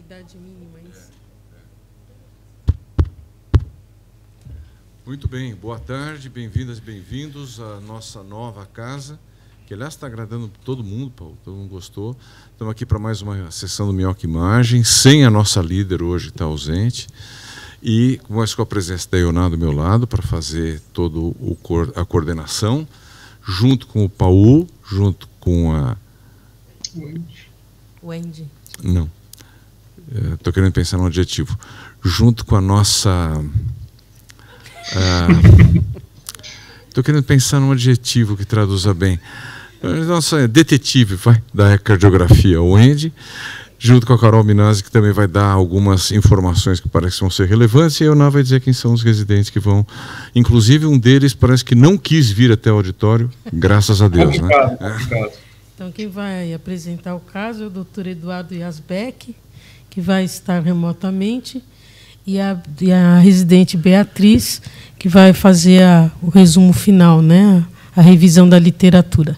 idade mínima, isso. Muito bem, boa tarde, bem-vindas e bem-vindos à nossa nova casa, que aliás está agradando todo mundo, Paulo, todo mundo gostou. Estamos aqui para mais uma sessão do Minhoca Imagem, sem a nossa líder hoje, que está ausente, e com a presença da Ioná do meu lado, para fazer toda a coordenação, junto com o Paulo, junto com a... Wendy. Não, estou querendo pensar num adjetivo. Junto com a nossa... Estou querendo pensar num adjetivo que traduza bem. Nossa detetive da cardiografia, o Wendy, junto com a Carol Minazzi, que também vai dar algumas informações que parecem vão ser relevantes, e a Ioná vai dizer quem são os residentes que vão. Inclusive, um deles parece que não quis vir até o auditório, graças a Deus. Obrigado, né? obrigado. Então, quem vai apresentar o caso é o Dr. Eduardo Yazbeck, que vai estar remotamente, e a residente Beatriz, que vai fazer o resumo final, né? A revisão da literatura.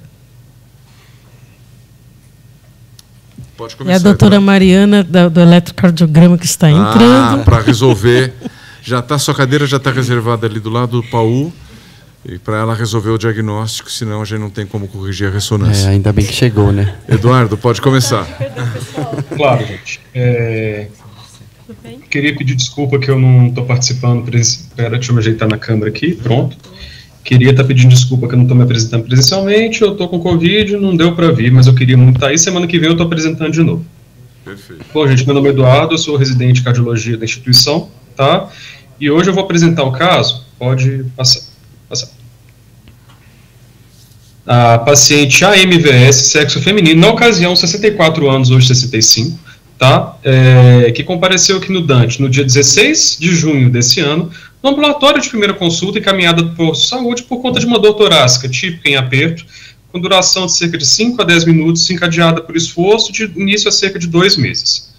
Pode começar. E a doutora Mariana, do eletrocardiograma, que está entrando. Para resolver. Sua cadeira já está reservada ali do lado do Paulo. E para ela resolver o diagnóstico, senão a gente não tem como corrigir a ressonância. Ainda bem que chegou, né? Eduardo, pode começar. Claro, gente. Queria pedir desculpa que eu não estou participando. Espera, deixa eu me ajeitar na câmera aqui. Pronto. Queria estar pedindo desculpa que eu não estou me apresentando presencialmente. Eu estou com Covid, não deu para vir, mas eu queria muito estar aí. Semana que vem eu estou apresentando de novo. Perfeito. Bom, gente, meu nome é Eduardo, eu sou residente de cardiologia da instituição, tá? E hoje eu vou apresentar o caso. Pode passar. A paciente AMVS, sexo feminino, na ocasião 64 anos, hoje 65, tá? Que compareceu aqui no Dante no dia 16 de junho desse ano, no ambulatório de primeira consulta encaminhada por saúde por conta de uma dor torácica típica em aperto, com duração de cerca de 5 a 10 minutos, encadeada por esforço, de início a cerca de 2 meses.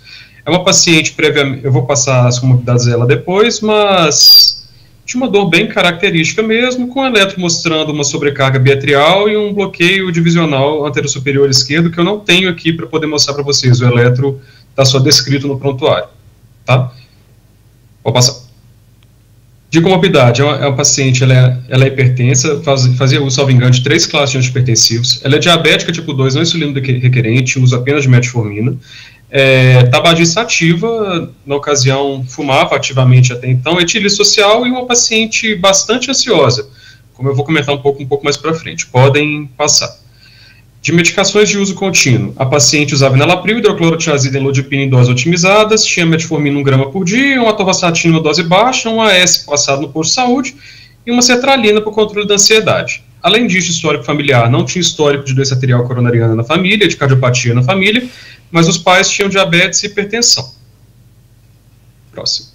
É uma paciente prévia, eu vou passar as comorbidades dela depois, mas de uma dor bem característica mesmo, com o eletro mostrando uma sobrecarga biatrial e um bloqueio divisional antero-superior esquerdo, que eu não tenho aqui para poder mostrar para vocês. O eletro está só descrito no prontuário. Tá? Vou passar. De comorbidade, é uma paciente, ela é hipertensa, fazia uso, salvo engano, de 3 classes de antihipertensivos. Ela é diabética tipo 2, não insulino requerente, uso apenas de metformina. Tabagista ativa, na ocasião fumava ativamente até então, etilissocial, e uma paciente bastante ansiosa, como eu vou comentar um pouco mais para frente. Podem passar. De medicações de uso contínuo, a paciente usava enalapril, hidroclorotiazida e lodipina em doses otimizadas, tinha metformina 1 grama por dia, uma atorvastatina em uma dose baixa, um AS passado no posto de saúde e uma sertralina para o controle da ansiedade. Além disso, histórico familiar, não tinha histórico de doença arterial coronariana na família, de cardiopatia na família, mas os pais tinham diabetes e hipertensão. Próximo.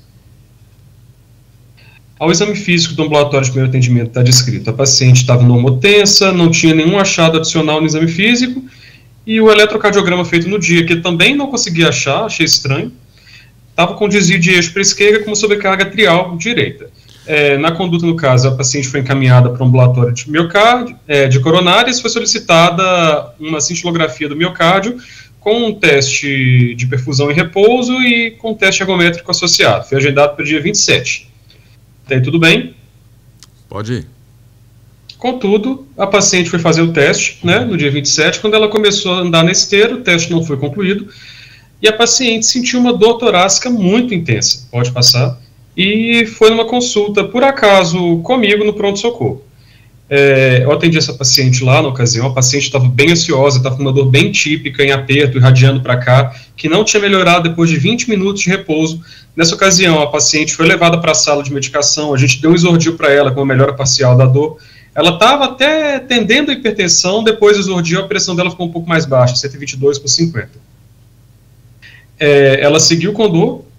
Ao exame físico do ambulatório de primeiro atendimento está descrito: a paciente estava normotensa, não tinha nenhum achado adicional no exame físico, e o eletrocardiograma feito no dia, que também não consegui achar, achei estranho, estava com desvio de eixo para a esquerda com uma sobrecarga atrial direita. Na conduta, no caso, a paciente foi encaminhada para o ambulatório de miocárdio, de coronárias, foi solicitada uma cintilografia do miocárdio, com um teste de perfusão em repouso e com um teste ergométrico associado. Foi agendado para o dia 27. Até aí tudo bem? Pode ir. Contudo, a paciente foi fazer o teste, né, no dia 27, quando ela começou a andar na esteira, o teste não foi concluído, e a paciente sentiu uma dor torácica muito intensa. Pode passar. E foi numa consulta, por acaso, comigo no pronto-socorro. Eu atendi essa paciente lá na ocasião, a paciente estava bem ansiosa, estava com uma dor bem típica, em aperto, irradiando para cá, que não tinha melhorado depois de 20 minutos de repouso. Nessa ocasião, a paciente foi levada para a sala de medicação, a gente deu um exordio para ela com uma melhora parcial da dor. Ela estava até tendendo a hipertensão, depois do exordio a pressão dela ficou um pouco mais baixa, 122/50. Ela seguiu com dor,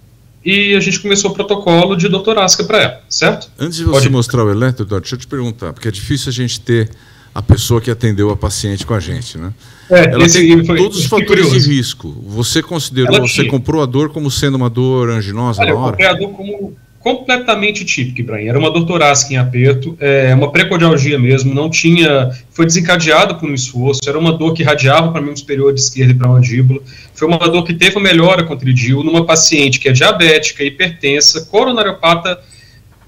e a gente começou o protocolo de dor torácica para ela, certo? Antes de você mostrar o eletro, Eduardo, deixa eu te perguntar, porque é difícil a gente ter a pessoa que atendeu a paciente com a gente, né? Ela tem todos os fatores de risco. Você considerou, você comprou a dor como sendo uma dor anginosa na hora? Eu comprei a dor completamente típica, Ibrahim. Era uma dor torácica em aperto, uma precordialgia mesmo, foi desencadeada por um esforço, era uma dor que irradiava para o membro superior de esquerda e para a mandíbula, foi uma dor que teve uma melhora com tridil numa paciente que é diabética, hipertensa, coronariopata,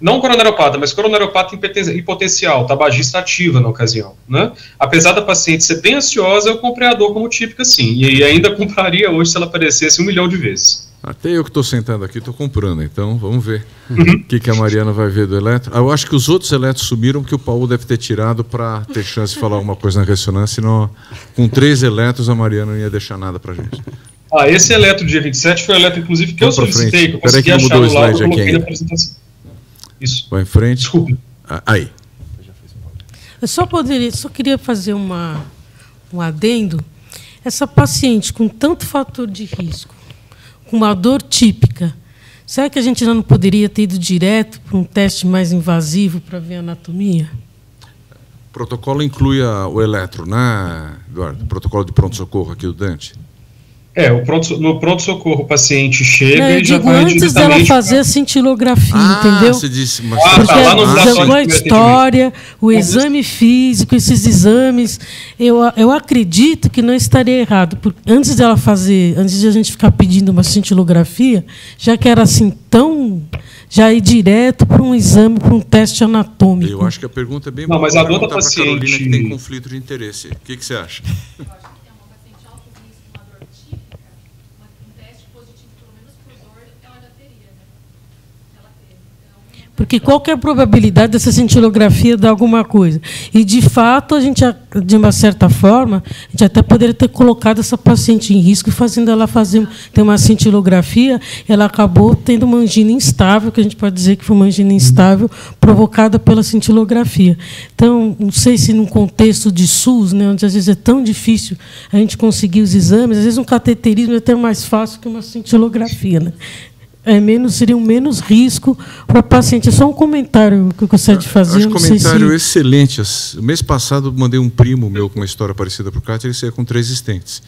não coronariopata, mas coronariopata hipotencial, tabagista ativa na ocasião, né? Apesar da paciente ser bem ansiosa, eu comprei a dor como típica, sim, e ainda compraria hoje se ela aparecesse 1 milhão de vezes. Até eu que estou sentado aqui estou comprando, então vamos ver o que a Mariana vai ver do eletro. Eu acho que os outros eletros sumiram porque o Paulo deve ter tirado para ter chance de falar alguma coisa na ressonância, senão com 3 eletros a Mariana não ia deixar nada para a gente. Esse eletro dia 27 foi o eletro, inclusive, que eu solicitei, que eu consegui achar no lado, eu coloquei na apresentação. Isso. Vai em frente. Desculpe. Aí. Eu só queria fazer um adendo. Essa paciente com tanto fator de risco, com uma dor típica, será que a gente não poderia ter ido direto para um teste mais invasivo para ver a anatomia? O protocolo inclui o eletro, né, Eduardo? O protocolo de pronto-socorro aqui do Dante. No pronto-socorro o paciente chega e já vai antes dela fazer a cintilografia, entendeu? Você disse, mas porque lá no a história, o exame físico, esses exames, eu acredito que não estaria errado. Porque antes de a gente ficar pedindo uma cintilografia, já que era assim já ir direto para um exame, para um teste anatômico. Eu acho que a pergunta é bem boa. Não, mas a dor da paciente... Carolina, que tem conflito de interesse. O que você acha? Porque qual que é a probabilidade dessa cintilografia dar alguma coisa? E, de fato, a gente, de uma certa forma, a gente até poderia ter colocado essa paciente em risco, fazendo ela ter uma cintilografia, ela acabou tendo uma angina instável, que a gente pode dizer que foi uma angina instável, provocada pela cintilografia. Então, não sei se num contexto de SUS, né, onde às vezes é tão difícil a gente conseguir os exames, às vezes um cateterismo é até mais fácil que uma cintilografia, né? Seria um menos risco para o paciente. É só um comentário que eu gostaria de fazer. Acho um comentário excelente. O mês passado, mandei um primo meu com uma história parecida para o Cátia, ele saiu com 3 estentes.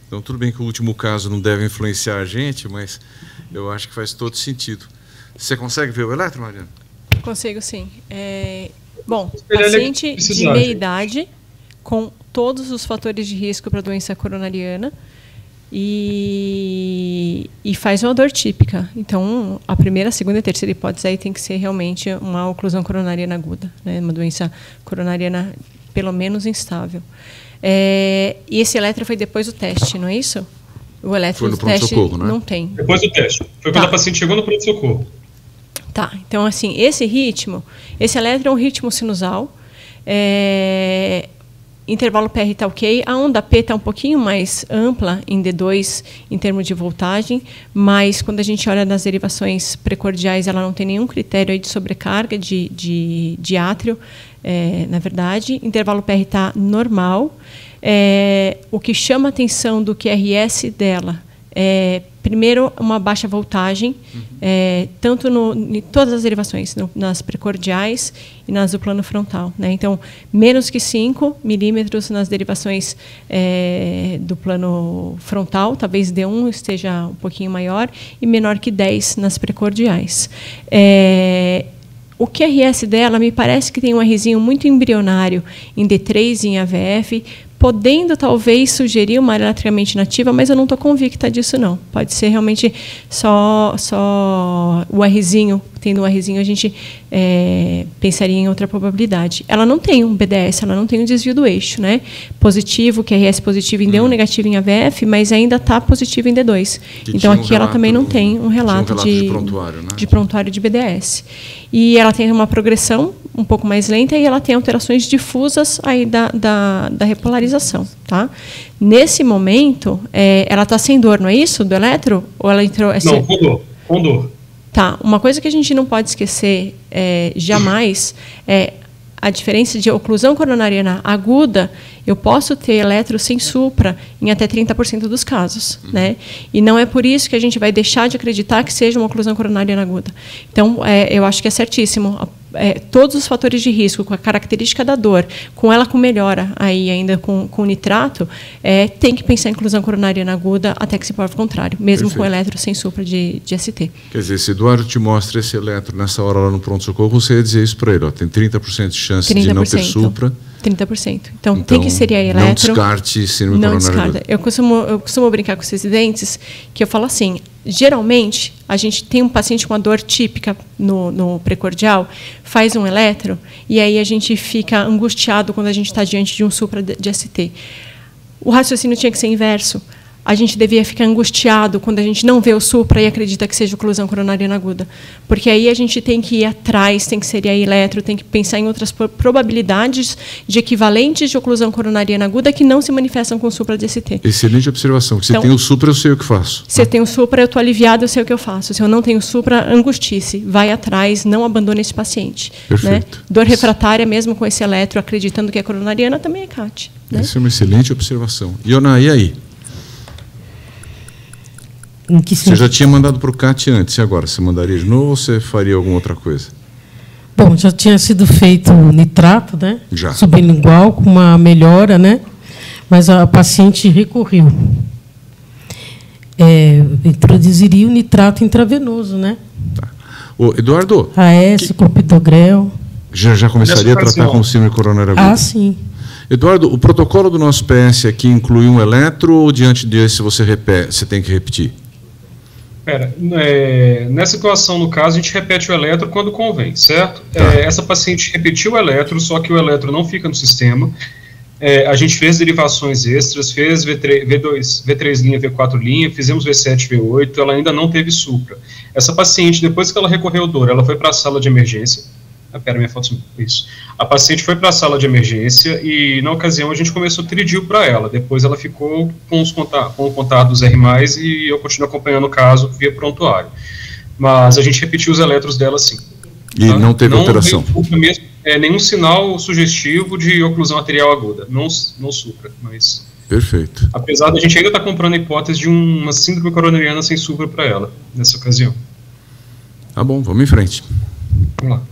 Então, tudo bem que o último caso não deve influenciar a gente, mas eu acho que faz todo sentido. Você consegue ver o eletro, Mariana? Consigo, sim. Paciente de meia idade, com todos os fatores de risco para a doença coronariana, e faz uma dor típica. Então, a primeira, a segunda e a terceira hipótese aí tem que ser realmente uma oclusão coronariana aguda, né? Uma doença coronariana, pelo menos, instável. E esse eletro foi depois do teste, não é isso? O eletro foi no do teste né? não tem. Depois do teste. Foi quando a paciente chegou no pronto-socorro. Tá. Então, assim, esse eletro é um ritmo sinusal. Intervalo PR está ok, a onda P está um pouquinho mais ampla em D2 em termos de voltagem, mas quando a gente olha nas derivações precordiais, ela não tem nenhum critério aí de sobrecarga de átrio, na verdade. Intervalo PR está normal. O que chama a atenção do QRS dela primeiro, uma baixa voltagem, tanto em todas as derivações, nas precordiais e nas do plano frontal, né? Então, menos que 5 milímetros nas derivações do plano frontal, talvez D1 esteja um pouquinho maior, e menor que 10 nas precordiais. O QRS dela me parece que tem um Rzinho muito embrionário em D3 e em AVF, podendo talvez sugerir uma área lateralmente nativa, mas eu não estou convicta disso, não. Pode ser realmente só o Rzinho. Tendo um Rzinho, a gente pensaria em outra probabilidade. Ela não tem um BDS, ela não tem um desvio do eixo, né? Positivo, QRS positivo em D1, negativo em AVF, mas ainda está positivo em D2. Então, aqui ela também não tem um relato de prontuário, né? De prontuário de BDS. E ela tem uma progressão um pouco mais lenta e ela tem alterações difusas aí da repolarização, tá? Nesse momento, ela está sem dor, não é isso, do eletro? Ou ela entrou... Não, com dor. Tá, uma coisa que a gente não pode esquecer jamais é a diferença de oclusão coronariana aguda. Eu posso ter eletro sem supra em até 30% dos casos, né? E não é por isso que a gente vai deixar de acreditar que seja uma oclusão coronariana aguda. Então, eu acho que é certíssimo. todos os fatores de risco, com a característica da dor, com ela com melhora aí ainda com nitrato, tem que pensar em inclusão coronariana aguda até que se prove o contrário, mesmo com eletro sem supra de ST. Quer dizer, se Eduardo te mostra esse eletro nessa hora lá no pronto-socorro, você ia dizer isso para ele, tem 30% de chance 30%. De não ter supra. 30%. Então tem que ser a eletro. Não descarte síndrome coronária aguda. Eu costumo brincar com esses residentes que eu falo assim, geralmente, a gente tem um paciente com uma dor típica no precordial, faz um eletro, e aí a gente fica angustiado quando a gente está diante de um supra de ST. O raciocínio tinha que ser inverso. A gente devia ficar angustiado quando a gente não vê o supra e acredita que seja oclusão coronariana aguda. Porque aí a gente tem que ir atrás, tem que ser a eletro, tem que pensar em outras probabilidades de equivalentes de oclusão coronariana aguda que não se manifestam com supra de ST. Excelente observação. Se tem o supra, eu sei o que faço. Se eu tenho supra, eu estou aliviado, eu sei o que eu faço. Se eu não tenho supra, angustice. Vai atrás, não abandone esse paciente. Perfeito. Né? Dor refratária, mesmo com esse eletro, acreditando que é coronariana, também é CAT. Né? Essa é uma excelente observação. Iona, e aí? Você já tinha mandado para o CAT antes, e agora? Você mandaria de novo ou você faria alguma outra coisa? Bom, já tinha sido feito nitrato, né? Já. Sublingual, com uma melhora, né? Mas a paciente recorreu. Introduziria o nitrato intravenoso, né? Tá. Ô, Eduardo... AS, clopidogrel. Já começaria a tratar com síndrome coronária aguda? Ah, sim. Eduardo, o protocolo do nosso PS aqui inclui um eletro ou diante desse você tem que repetir? Nessa situação, no caso, a gente repete o eletro quando convém, certo? Tá. Essa paciente repetiu o eletro, só que o eletro não fica no sistema. A gente fez derivações extras, fez V3 linha, V4 linha, fizemos V7, V8, ela ainda não teve supra. Essa paciente, depois que ela recorreu dor, ela foi para a sala de emergência. Minha foto sumiu. Isso. A paciente foi para a sala de emergência e, na ocasião, a gente começou tridil para ela. Depois ela ficou com o contato dos R+, e eu continuo acompanhando o caso via prontuário. Mas a gente repetiu os eletros dela, sim. E tá? Não teve alteração? Mesmo, nenhum sinal sugestivo de oclusão arterial aguda. Não supra, mas... Perfeito. Apesar da gente ainda estar comprando a hipótese de uma síndrome coronariana sem supra para ela, nessa ocasião. Tá bom, vamos em frente. Vamos lá.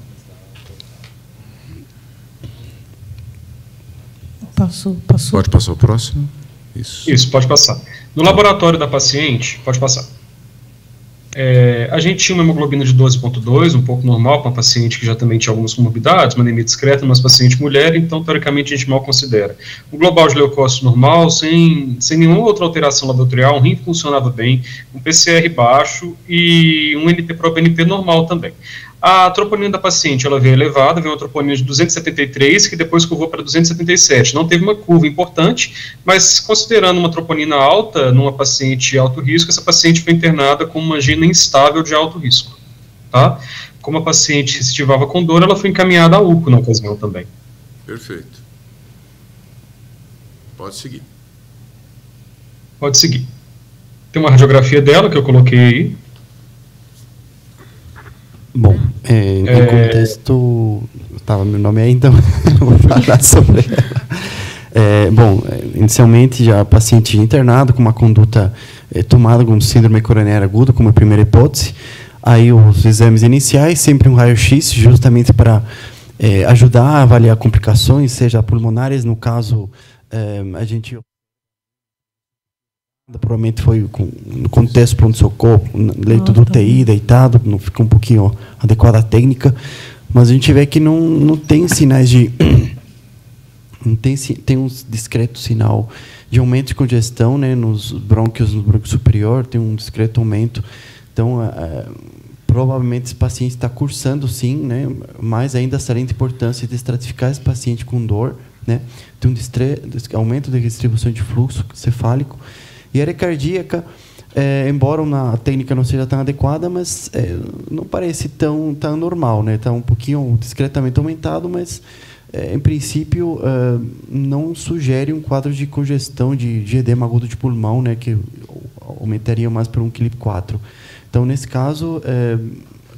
Passou. Pode passar o próximo? Isso, pode passar. No laboratório da paciente, pode passar. A gente tinha uma hemoglobina de 12,2, um pouco normal para uma paciente que já também tinha algumas comorbidades, uma anemia discreta, mas paciente mulher, então, teoricamente, a gente mal considera. Um global de leucócito normal, sem nenhuma outra alteração laboratorial, um rim funcionava bem, um PCR baixo e um NT-proBNP normal também. A troponina da paciente, ela veio elevada, veio uma troponina de 273, que depois curvou para 277. Não teve uma curva importante, mas considerando uma troponina alta numa paciente de alto risco, essa paciente foi internada com uma angina instável de alto risco. Tá? Como a paciente recidivava com dor, ela foi encaminhada a UCO na ocasião também. Perfeito. Pode seguir. Pode seguir. Tem uma radiografia dela que eu coloquei aí. Bom, em contexto... meu nome aí, então vou falar sobre ela. Bom, inicialmente, já a paciente internada com uma conduta tomada com síndrome coronária aguda como primeira hipótese. Aí os exames iniciais, sempre um raio-x, justamente para ajudar a avaliar complicações, seja pulmonares, no caso, a gente... Provavelmente foi no contexto pronto-socorro, leito do UTI, deitado, não ficou um pouquinho adequada a técnica, mas a gente vê que não tem sinais de... tem um discreto sinal de aumento de congestão, né, nos brônquios, no brônquio superior, tem um discreto aumento. Então, provavelmente esse paciente está cursando, sim, né, mas ainda salienta a importância de estratificar esse paciente com dor, né, tem um aumento da distribuição de fluxo cefálico. E a área cardíaca, embora a técnica não seja tão adequada, mas não parece tão normal, né? Está um pouquinho discretamente aumentado, mas, em princípio, não sugere um quadro de congestão de edema agudo de pulmão, né? Que aumentaria mais para 1,4 kg. Então, nesse caso,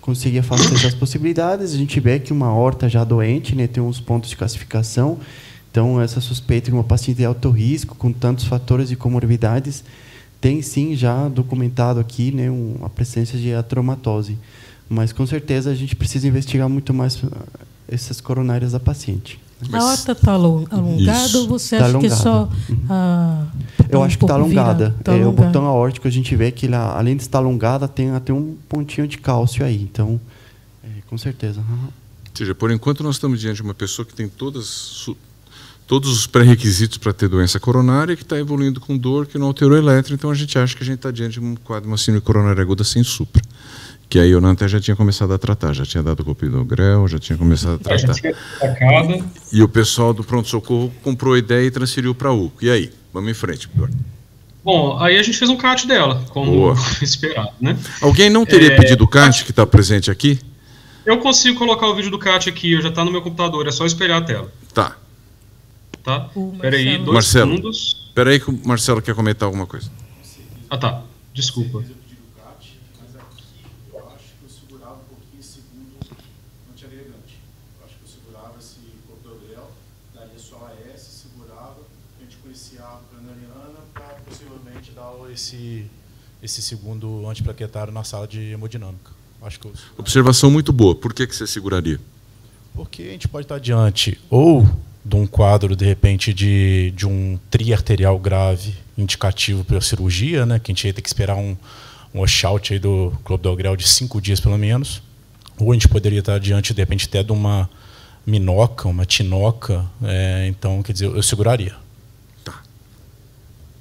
consegui afastar essas possibilidades. A gente vê que uma aorta já doente, né? Tem uns pontos de classificação. Então, essa suspeita de uma paciente de alto risco, com tantos fatores de comorbidades, tem sim já documentado aqui, né, a presença de atromatose. Mas, com certeza, a gente precisa investigar muito mais essas coronárias da paciente. A aorta está alongada Isso. ou você Tá acha que é só... Eu acho que está alongada. Tá O alongada. botão aórtico, a gente vê que, além de estar alongada, tem até um pontinho de cálcio aí. Então, com certeza. Uhum. Ou seja, por enquanto nós estamos diante de uma pessoa que tem todos os pré-requisitos para ter doença coronária, que está evoluindo com dor, que não alterou eletro, então a gente acha que a gente está diante de um quadro de uma síndrome coronária aguda sem supra. Que aí eu até já tinha começado a tratar, já tinha dado clopidogrel, já tinha começado a tratar. Já tinha atacado. E o pessoal do pronto-socorro comprou a ideia e transferiu para a UCO. E aí? Vamos em frente, Eduardo. Bom, aí a gente fez um CAT dela, como Boa. esperado, né? Alguém não teria pedido o CAT que está presente aqui? Eu consigo colocar o vídeo do CAT aqui, já está no meu computador, é só espelhar a tela. Tá. Tá? O Espera aí, Marcelo. 2 Marcelo. segundos. Espera aí que o Marcelo quer comentar alguma coisa. Ah, tá. Desculpa. Esse segundo antiplaquetário na sala de hemodinâmica. Acho que Observação muito boa. Por que você seguraria? porque a gente pode estar diante ou de um quadro, de repente, de um triarterial grave indicativo para a cirurgia, né, que a gente ia ter que esperar um washout aí do clopidogrel de 5 dias, pelo menos, ou a gente poderia estar diante, de repente, até de uma minoca, uma tinoca, então, quer dizer, eu seguraria. Tá.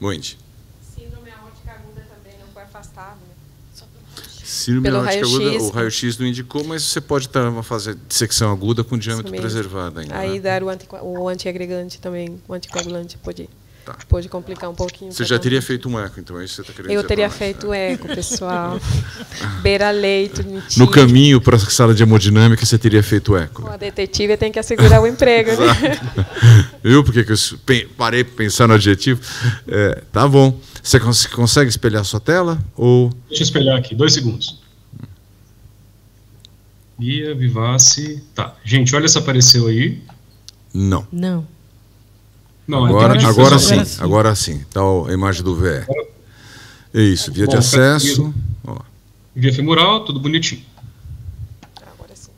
Wendy. Síndrome aórtica aguda também não foi afastado, né? Só pelo raio-x. Síndrome Pelo aórtica aguda, raio-x. o raio-X não indicou, mas você pode estar numa fase de dissecção aguda com diâmetro Isso mesmo. preservado ainda. Aí né? dar o antiagregante também, o anticoagulante Tá. pode complicar um pouquinho. Você já teria feito um eco, então é isso que você está querendo Eu dizer teria pra nós, feito né? eco, pessoal. Beira-leito, mentira. No caminho para a sala de hemodinâmica, você teria feito eco. A detetive tem que assegurar o emprego, né? Viu por que eu parei para pensar no adjetivo? Tá bom. Você consegue espelhar a sua tela? Ou... Deixa eu espelhar aqui, 2 segundos. Guia, Vivace. Tá. Gente, olha se apareceu aí. Não. Não. Não, Agora, então, agora deixa eu sim, fazer- agora sim. Está a imagem do VE. Isso, via de Bom, acesso. Ó. Via femoral, tudo bonitinho. Agora sim.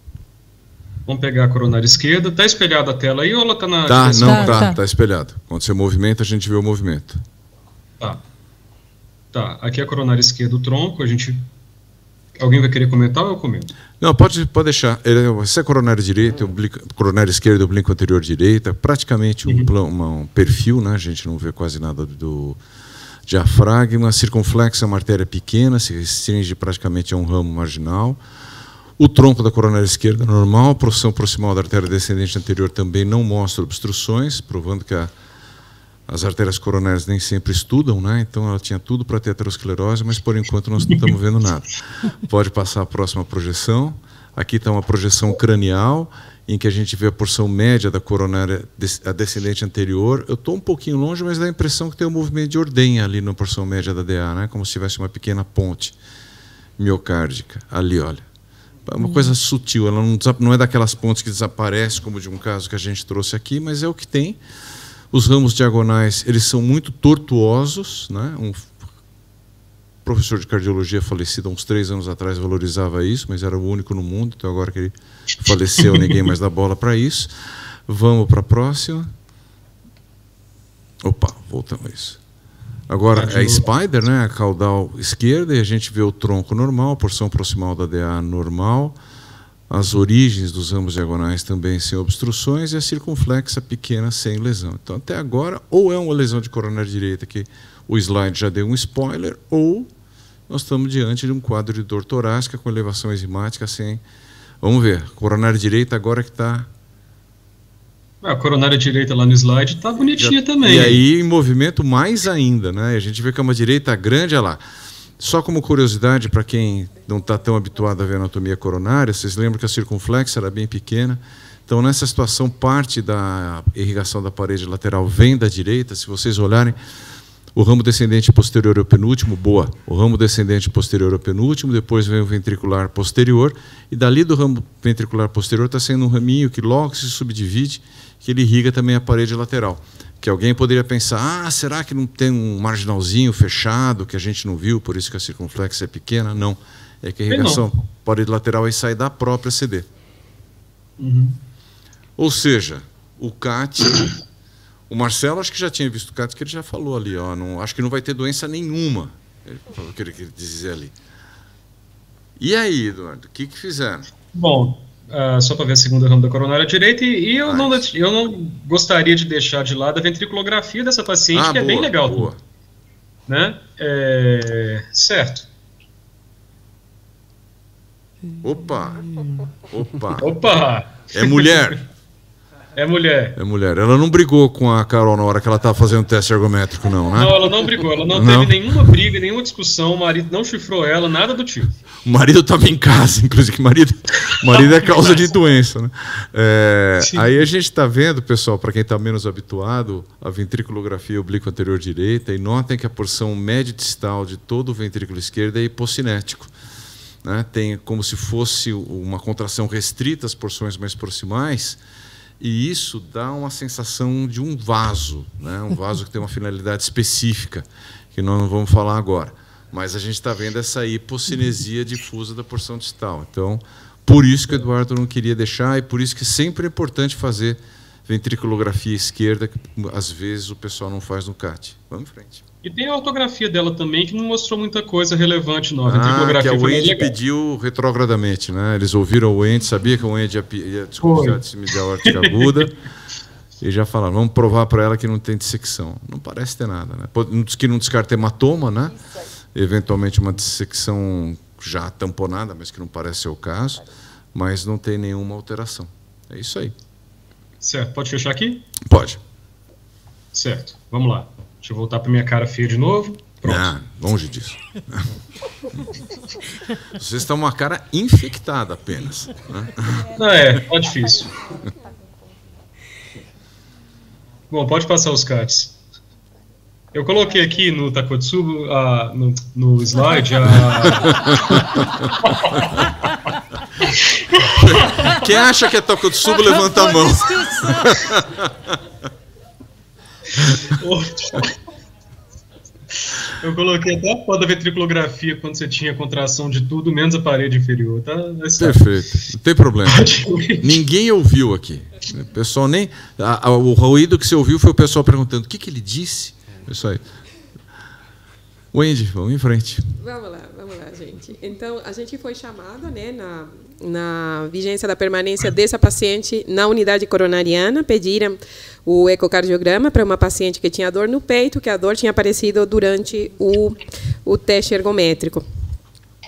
Vamos pegar a coronária esquerda. Tá espelhada a tela aí ou ela tá na Tá, direção? não, Tá. tá espelhado. Quando você movimenta, a gente vê o movimento. Tá. Tá, aqui é a coronária esquerda, o tronco, a gente... Alguém vai querer comentar ou eu comento? Não, pode deixar. Se é coronária direita, coronária esquerda, oblíquo anterior direita, praticamente um perfil, né? A gente não vê quase nada do diafragma, circunflexa é uma artéria pequena, se restringe praticamente a um ramo marginal. O tronco da coronária esquerda é normal, a porção proximal da artéria descendente anterior também não mostra obstruções, provando que as artérias coronárias nem sempre estudam, né? Então ela tinha tudo para ter aterosclerose, mas por enquanto nós não estamos vendo nada. Pode passar a próxima projeção. Aqui está uma projeção cranial, em que a gente vê a porção média da coronária, a descendente anterior. Eu estou um pouquinho longe, mas dá a impressão que tem um movimento de ordenha ali na porção média da DA, né? Como se tivesse uma pequena ponte miocárdica. Ali, olha. É uma coisa sutil, ela não é daquelas pontes que desaparecem, como de um caso que a gente trouxe aqui, mas é o que tem. Os ramos diagonais, eles são muito tortuosos, né? Um professor de cardiologia falecido há uns 3 anos atrás valorizava isso, mas era o único no mundo, então agora que ele faleceu, ninguém mais dá bola para isso. Vamos para a próxima. Opa, voltamos a isso. Agora é a spider, né? A caudal esquerda, e a gente vê o tronco normal, a porção proximal da DA normal, as origens dos ramos diagonais também sem obstruções e a circunflexa pequena sem lesão. Então, até agora, ou é uma lesão de coronária direita, que o slide já deu um spoiler, ou nós estamos diante de um quadro de dor torácica com elevação enzimática sem... Vamos ver, coronária direita agora que está... A coronária direita lá no slide tá bonitinha também. E aí, em movimento mais ainda, né? A gente vê que é uma direita grande, olha lá. Só como curiosidade, para quem não está tão habituado a ver anatomia coronária, vocês lembram que a circunflexa era bem pequena. Então, nessa situação, parte da irrigação da parede lateral vem da direita. Se vocês olharem, o ramo descendente posterior é o penúltimo, boa. O ramo descendente posterior é o penúltimo, depois vem o ventricular posterior, e dali do ramo ventricular posterior está saindo um raminho que logo se subdivide, que ele irriga também a parede lateral. Que alguém poderia pensar, será que não tem um marginalzinho fechado que a gente não viu, por isso que a circunflexa é pequena? Não. é que a irrigação parede-lateral vai sair da própria CD. Ou seja, o CAT... O Marcelo acho que já tinha visto o CAT, que ele já falou ali, ó, não, acho que não vai ter doença nenhuma, o que ele dizia ali. E aí, Eduardo, o que fizeram? Bom, só para ver a segunda ramo da coronária direita, e eu não gostaria de deixar de lado a ventriculografia dessa paciente, que é bem legal. Boa. Né? Certo. Opa! É mulher. É mulher. Ela não brigou com a Carol na hora que ela estava fazendo o teste ergométrico, não, né? Não, ela não brigou. Ela não teve nenhuma briga, nenhuma discussão. O marido não chifrou ela, nada do tipo. O marido estava em casa, inclusive. O marido é causa de doença, né? Aí a gente está vendo, pessoal, para quem está menos habituado, a ventriculografia oblíqua anterior direita, e notem que a porção média distal de todo o ventrículo esquerdo é hipocinético. Né? Tem como se fosse uma contração restrita às porções mais proximais, e isso dá uma sensação de um vaso, né? Um vaso que tem uma finalidade específica, que nós não vamos falar agora. Mas a gente está vendo essa hipocinesia difusa da porção distal. Então, por isso que o Eduardo não queria deixar, e por isso que sempre é importante fazer ventriculografia esquerda, que às vezes o pessoal não faz no CAT. Vamos em frente. E tem a ortografia dela também, que não mostrou muita coisa relevante, não. A ventriculografia que a Wendy pediu retrogradamente, né? Eles ouviram o Wendy, sabia que o Wendy ia desconfiar de síndrome de aórtica aguda, e já falaram, vamos provar para ela que não tem dissecção. Não parece ter nada, né? Que não descarta hematoma, né? Eventualmente uma dissecção já tamponada, mas que não parece ser o caso, mas não tem nenhuma alteração. É isso aí. Certo. Pode fechar aqui? Pode. Certo. Vamos lá. Deixa eu voltar para minha cara feia de novo. Pronto. Longe disso. Vocês estão uma cara infectada apenas. Né? Tá difícil. Bom, pode passar os CATs. Eu coloquei aqui no Takotsubo, no slide, Quem acha que é Takotsubo, levanta a mão. Eu coloquei até a foto da ventriculografia quando você tinha contração de tudo, menos a parede inferior. Tá? Perfeito, não tem problema. Ninguém ouviu aqui. O pessoal nem. O ruído que você ouviu foi o pessoal perguntando o que ele disse. Isso aí. Wendy, vamos em frente. Vamos lá, gente. Então, a gente foi chamada, né, na vigência da permanência dessa paciente na unidade coronariana, pediram o ecocardiograma para uma paciente que tinha dor no peito, que a dor tinha aparecido durante o teste ergométrico.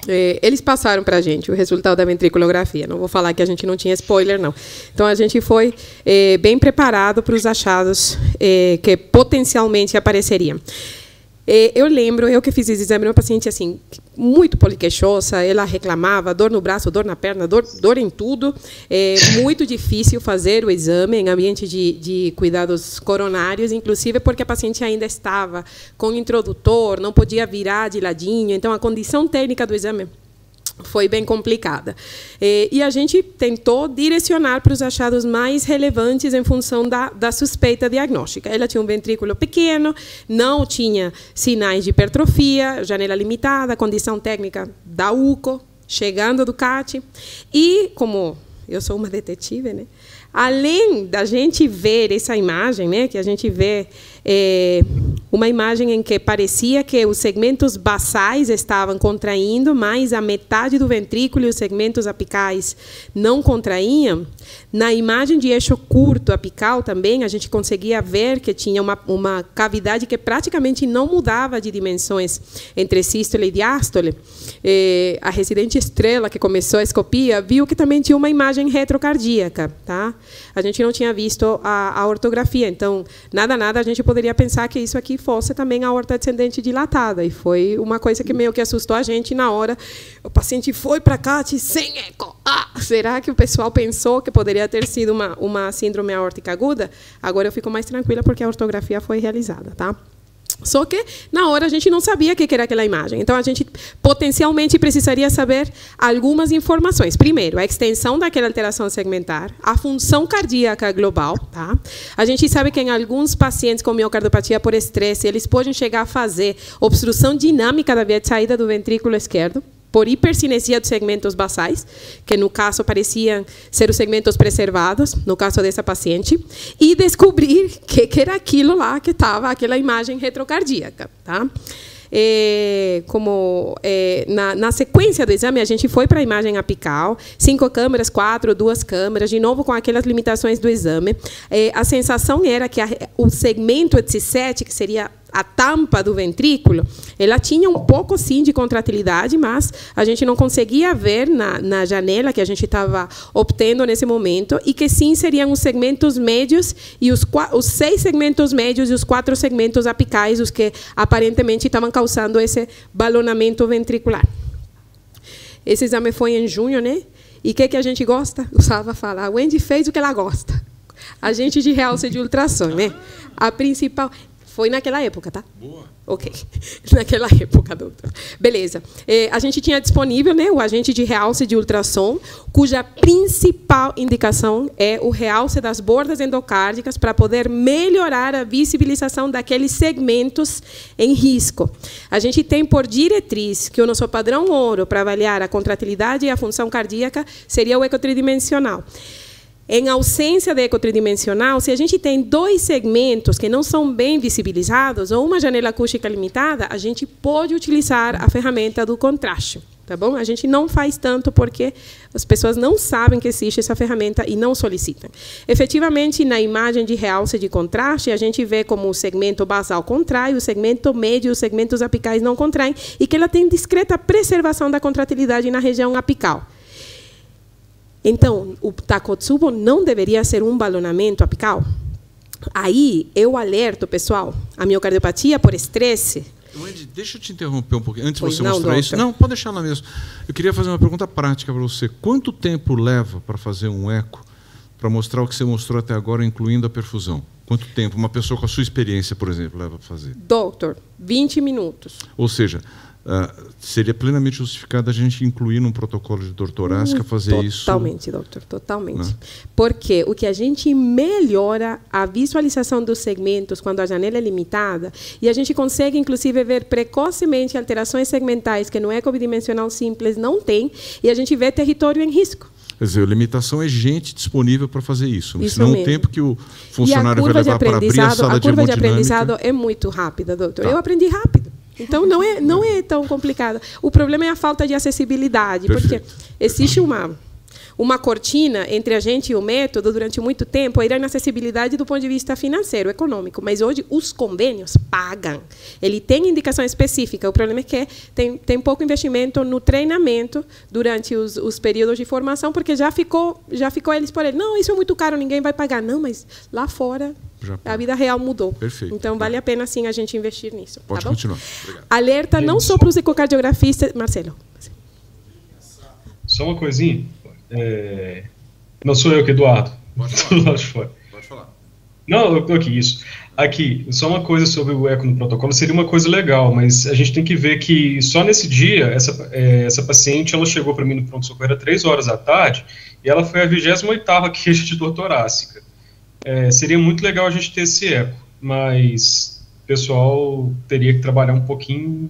Eles passaram para a gente o resultado da ventriculografia. Não vou falar que a gente não tinha spoiler, não. Então, a gente foi bem preparado para os achados que potencialmente apareceriam. Eu lembro, eu que fiz esse exame, uma paciente assim, muito poliqueixosa, ela reclamava, dor no braço, dor na perna, dor em tudo. Muito difícil fazer o exame em ambiente de cuidados coronários, inclusive porque a paciente ainda estava com introdutor, não podia virar de ladinho, então a condição técnica do exame foi bem complicada. E a gente tentou direcionar para os achados mais relevantes em função da suspeita diagnóstica. Ela tinha um ventrículo pequeno, não tinha sinais de hipertrofia, janela limitada, condição técnica da UCO, chegando do CAT. E, como eu sou uma detetive, né, além da gente ver essa imagem, né, que a gente vê uma imagem em que parecia que os segmentos basais estavam contraindo, mas a metade do ventrículo e os segmentos apicais não contraíam. Na imagem de eixo curto apical também, a gente conseguia ver que tinha uma cavidade que praticamente não mudava de dimensões entre sístole e diástole. A residente Estrela, que começou a escopia, viu que também tinha uma imagem retrocardíaca. Tá? A gente não tinha visto a ortografia, então, nada, a gente poderia pensar que isso aqui fosse também a aorta descendente dilatada, e foi uma coisa que meio que assustou a gente na hora. O paciente foi para CAT sem eco. Será que o pessoal pensou que poderia ter sido uma síndrome aórtica aguda? Agora eu fico mais tranquila porque a ortografia foi realizada, tá? Só que, na hora, a gente não sabia o que era aquela imagem. Então, a gente potencialmente precisaria saber algumas informações. Primeiro, a extensão daquela alteração segmentar, a função cardíaca global. Tá? A gente sabe que em alguns pacientes com miocardiopatia por estresse, eles podem chegar a fazer obstrução dinâmica da via de saída do ventrículo esquerdo. por hipercinesia dos segmentos basais, que no caso pareciam ser os segmentos preservados, no caso dessa paciente, e descobrir que era aquilo lá que estava, aquela imagem retrocardíaca. Tá? Na sequência do exame, a gente foi para a imagem apical, 5 câmeras, 4, 2 câmeras, de novo com aquelas limitações do exame. A sensação era que o segmento de C7, que seria a tampa do ventrículo, ela tinha um pouco, sim, de contratilidade, mas a gente não conseguia ver na janela que a gente estava obtendo nesse momento, e que, sim, seriam os segmentos médios, e os 6 segmentos médios e os 4 segmentos apicais, os que aparentemente estavam causando esse balonamento ventricular. Esse exame foi em junho, né? E o que a gente gosta? O Salva fala, a Wendy fez o que ela gosta. A gente de realce de ultrassom, né? A principal... Foi naquela época, tá? Boa. Ok. Naquela época, doutor. Beleza. A gente tinha disponível, né, o agente de realce de ultrassom, cuja principal indicação é o realce das bordas endocárdicas para poder melhorar a visibilização daqueles segmentos em risco. A gente tem por diretriz que o nosso padrão ouro para avaliar a contratilidade e a função cardíaca seria o eco tridimensional. Em ausência de eco tridimensional, se a gente tem 2 segmentos que não são bem visibilizados ou uma janela acústica limitada, a gente pode utilizar a ferramenta do contraste. Tá bom? A gente não faz tanto porque as pessoas não sabem que existe essa ferramenta e não solicitam. Efetivamente, na imagem de realce de contraste, a gente vê como o segmento basal contrai, o segmento médio e os segmentos apicais não contraem, e que ela tem discreta preservação da contratilidade na região apical. Então, o Takotsubo não deveria ser um balonamento apical? Aí, eu alerto, pessoal, a miocardiopatia por estresse... Wendy, deixa eu te interromper um pouquinho, antes de você mostrar isso. Não, pode deixar lá mesmo. Eu queria fazer uma pergunta prática para você. Quanto tempo leva para fazer um eco, para mostrar o que você mostrou até agora, incluindo a perfusão? Quanto tempo uma pessoa com a sua experiência, por exemplo, leva para fazer? Doutor, 20 minutos. Ou seja... seria plenamente justificado a gente incluir num protocolo de dor torácica fazer isso? Totalmente, doutor, totalmente. Não? Porque o que a gente melhora a visualização dos segmentos quando a janela é limitada, e a gente consegue, inclusive, ver precocemente alterações segmentais que no eco bidimensional simples não tem, e a gente vê território em risco. Quer dizer, a limitação é gente disponível para fazer isso. Senão o tempo que o funcionário vai levar para abrir a sala de hemodinâmica... A curva de aprendizado é muito rápida, doutor. Tá. Eu aprendi rápido. Então, não é tão complicado. O problema é a falta de acessibilidade. Perfeito. Porque existe uma cortina entre a gente e o método durante muito tempo, a inacessibilidade do ponto de vista financeiro, econômico. Mas hoje os convênios pagam. Ele tem indicação específica. O problema é que tem pouco investimento no treinamento durante os períodos de formação, porque já ficou eles por ele. Não, isso é muito caro, ninguém vai pagar. Não, mas lá fora... A vida real mudou. Perfeito. Então, vale a pena, sim, a gente investir nisso. Pode tá continuar. Obrigado. Alerta não só para os ecocardiografistas... Marcelo. Só uma coisinha. Não sou eu que Eduardo. Pode falar. Pode falar. Não, aqui, isso. Aqui, só uma coisa sobre o eco no protocolo. Seria uma coisa legal, mas a gente tem que ver que só nesse dia, essa paciente, ela chegou para mim no pronto-socorro, era 3 horas da tarde, e ela foi a 28ª queixa de dor torácica. Seria muito legal a gente ter esse eco, mas o pessoal teria que trabalhar um pouquinho,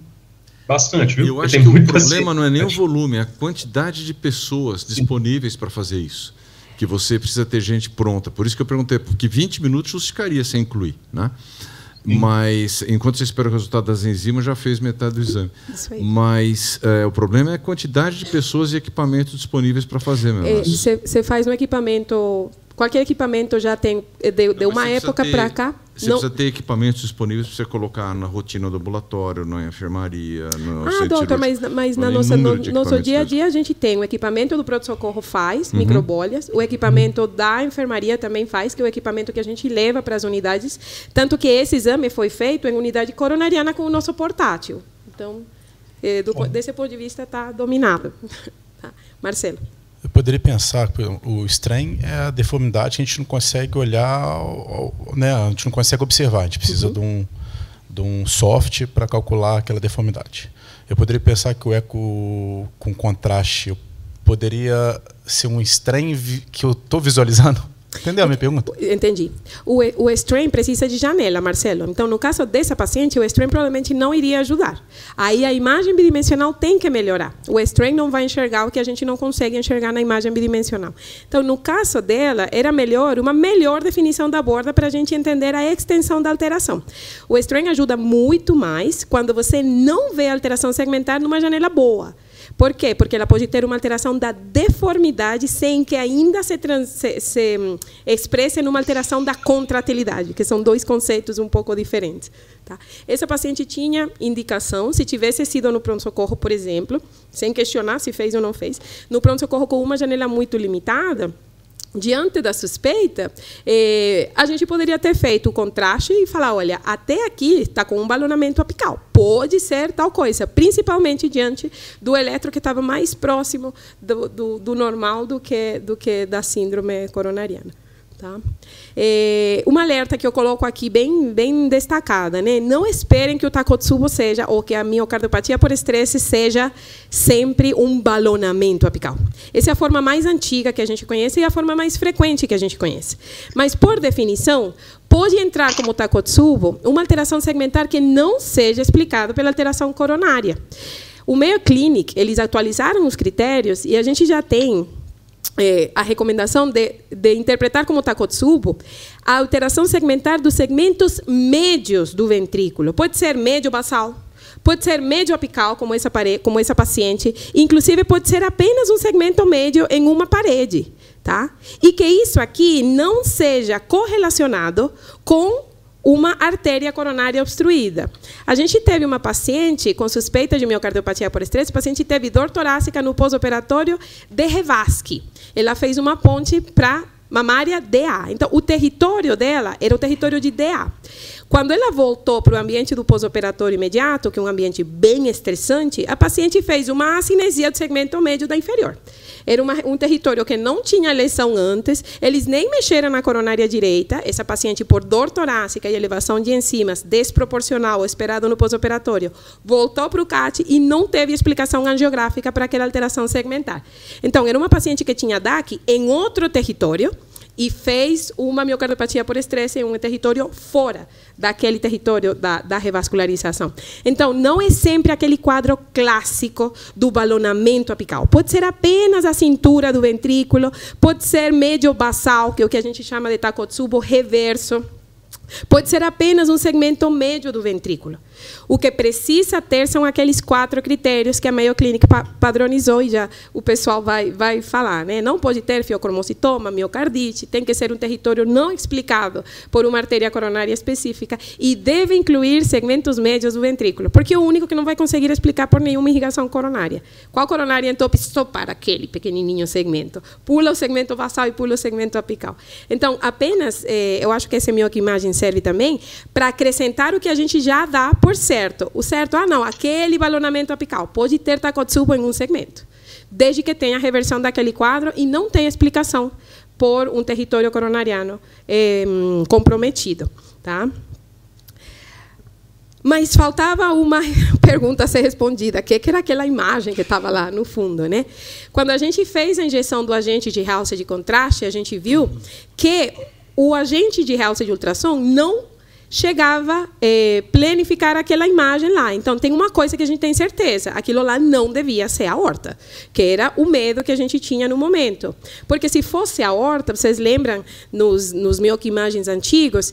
bastante, viu? Eu acho que o problema não é nem o volume, é a quantidade de pessoas disponíveis para fazer isso, que você precisa ter gente pronta. Por isso que eu perguntei, porque 20 minutos justificaria sem incluir, né? Mas, enquanto você espera o resultado das enzimas, já fez metade do exame. Isso aí. Mas o problema é a quantidade de pessoas e equipamentos disponíveis para fazer. Você faz um equipamento... Qualquer equipamento já tem... De uma época para cá... Você precisa ter equipamentos disponíveis para você colocar na rotina do ambulatório, na enfermaria... doutor, mas no nosso dia a dia a gente tem o equipamento do pronto-socorro faz, microbolhas, o equipamento da enfermaria também faz, que é o equipamento que a gente leva para as unidades, tanto que esse exame foi feito em unidade coronariana com o nosso portátil. Então, desse ponto de vista, está dominado. Tá. Marcelo. Eu poderia pensar que o estranho é a deformidade que a gente não consegue olhar, né? A gente não consegue observar. A gente precisa de um soft para calcular aquela deformidade. Eu poderia pensar que o eco com contraste poderia ser um estranho que eu estou visualizando. Entendeu a minha pergunta? Entendi. O strain precisa de janela, Marcelo. Então, no caso dessa paciente, o strain provavelmente não iria ajudar. Aí a imagem bidimensional tem que melhorar. O strain não vai enxergar o que a gente não consegue enxergar na imagem bidimensional. Então, no caso dela, era melhor uma melhor definição da borda para a gente entender a extensão da alteração. O strain ajuda muito mais quando você não vê a alteração segmentar numa janela boa. Por quê? Porque ela pode ter uma alteração da deformidade sem que ainda se expresse numa alteração da contratilidade, que são dois conceitos um pouco diferentes. Tá? Essa paciente tinha indicação, se tivesse sido no pronto-socorro, por exemplo, sem questionar se fez ou não fez, no pronto-socorro com uma janela muito limitada, diante da suspeita, a gente poderia ter feito o contraste e falar, olha, até aqui está com um balonamento apical, pode ser tal coisa, principalmente diante do eletro que estava mais próximo do normal do que da síndrome coronariana. Tá? Uma alerta que eu coloco aqui bem destacada, né? Não esperem que o Takotsubo seja, ou que a miocardiopatia por estresse seja sempre um balonamento apical. Essa é a forma mais antiga que a gente conhece e a forma mais frequente que a gente conhece. Mas, por definição, pode entrar como Takotsubo uma alteração segmentar que não seja explicada pela alteração coronária. O Mayo Clinic, eles atualizaram os critérios e a gente já tem a recomendação de interpretar como Takotsubo a alteração segmentar dos segmentos médios do ventrículo. Pode ser médio basal, pode ser médio apical, como essa paciente, inclusive pode ser apenas um segmento médio em uma parede. Tá? E que isso aqui não seja correlacionado com uma artéria coronária obstruída. A gente teve uma paciente com suspeita de miocardiopatia por estresse, a paciente teve dor torácica no pós-operatório de Revasque. Ela fez uma ponte para mamária DA. Então, o território dela era o território de DA. Quando ela voltou para o ambiente do pós-operatório imediato, que é um ambiente bem estressante, a paciente fez uma acinesia do segmento médio da inferior. Era um território que não tinha lesão antes, eles nem mexeram na coronária direita, essa paciente, por dor torácica e elevação de enzimas desproporcional esperado no pós-operatório, voltou para o CAT e não teve explicação angiográfica para aquela alteração segmentar. Então, era uma paciente que tinha DAC em outro território, e fez uma miocardiopatia por estresse em um território fora daquele território da revascularização. Então, não é sempre aquele quadro clássico do balonamento apical. Pode ser apenas a cintura do ventrículo, pode ser médio basal, que é o que a gente chama de Takotsubo reverso, pode ser apenas um segmento médio do ventrículo. O que precisa ter são aqueles 4 critérios que a Mayo Clinic padronizou e já o pessoal vai falar. Né? Não pode ter fiocromocitoma, miocardite, tem que ser um território não explicado por uma artéria coronária específica e deve incluir segmentos médios do ventrículo, porque é o único que não vai conseguir explicar por nenhuma irrigação coronária. Qual coronária entope só para aquele pequenininho segmento? Pula o segmento basal e pula o segmento apical. Então, apenas, eu acho que essa mioimagem serve também para acrescentar o que a gente já dá por certo. O certo, não, aquele balonamento apical pode ter Takotsubo em um segmento, desde que tenha a reversão daquele quadro e não tenha explicação por um território coronariano comprometido. Tá? Mas faltava uma pergunta a ser respondida, que era aquela imagem que estava lá no fundo. Né? Quando a gente fez a injeção do agente de realce de contraste, a gente viu que o agente de realce de ultrassom não chegava a planificar aquela imagem lá. Então, tem uma coisa que a gente tem certeza, aquilo lá não devia ser a aorta, que era o medo que a gente tinha no momento. Porque se fosse a aorta, vocês lembram, nos mioimagens antigos,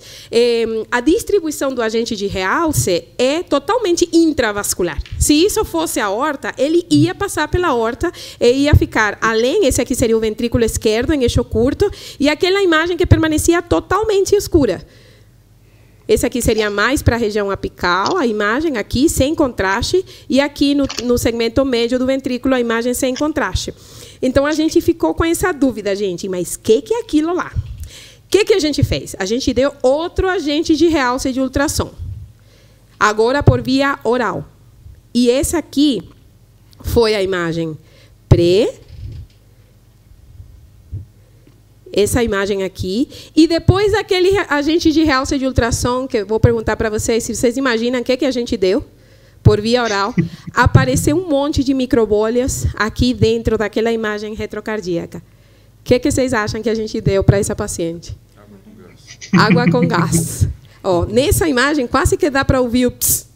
a distribuição do agente de realce é totalmente intravascular. Se isso fosse a aorta, ele ia passar pela aorta e ia ficar além, esse aqui seria o ventrículo esquerdo, em eixo curto, e aquela imagem que permanecia totalmente escura. Esse aqui seria mais para a região apical, a imagem aqui sem contraste, e aqui no segmento médio do ventrículo, a imagem sem contraste. Então, a gente ficou com essa dúvida, gente, mas o que é aquilo lá? O que a gente fez? A gente deu outro agente de realce de ultrassom, agora por via oral. E essa aqui foi a imagem pré, essa imagem aqui, e depois aquele agente de realce de ultrassom, que eu vou perguntar para vocês, se vocês imaginam o que a gente deu, por via oral, apareceu um monte de microbolhas aqui dentro daquela imagem retrocardíaca. que vocês acham que a gente deu para essa paciente? Água com gás. Ó, nessa imagem, quase que dá para ouvir o pss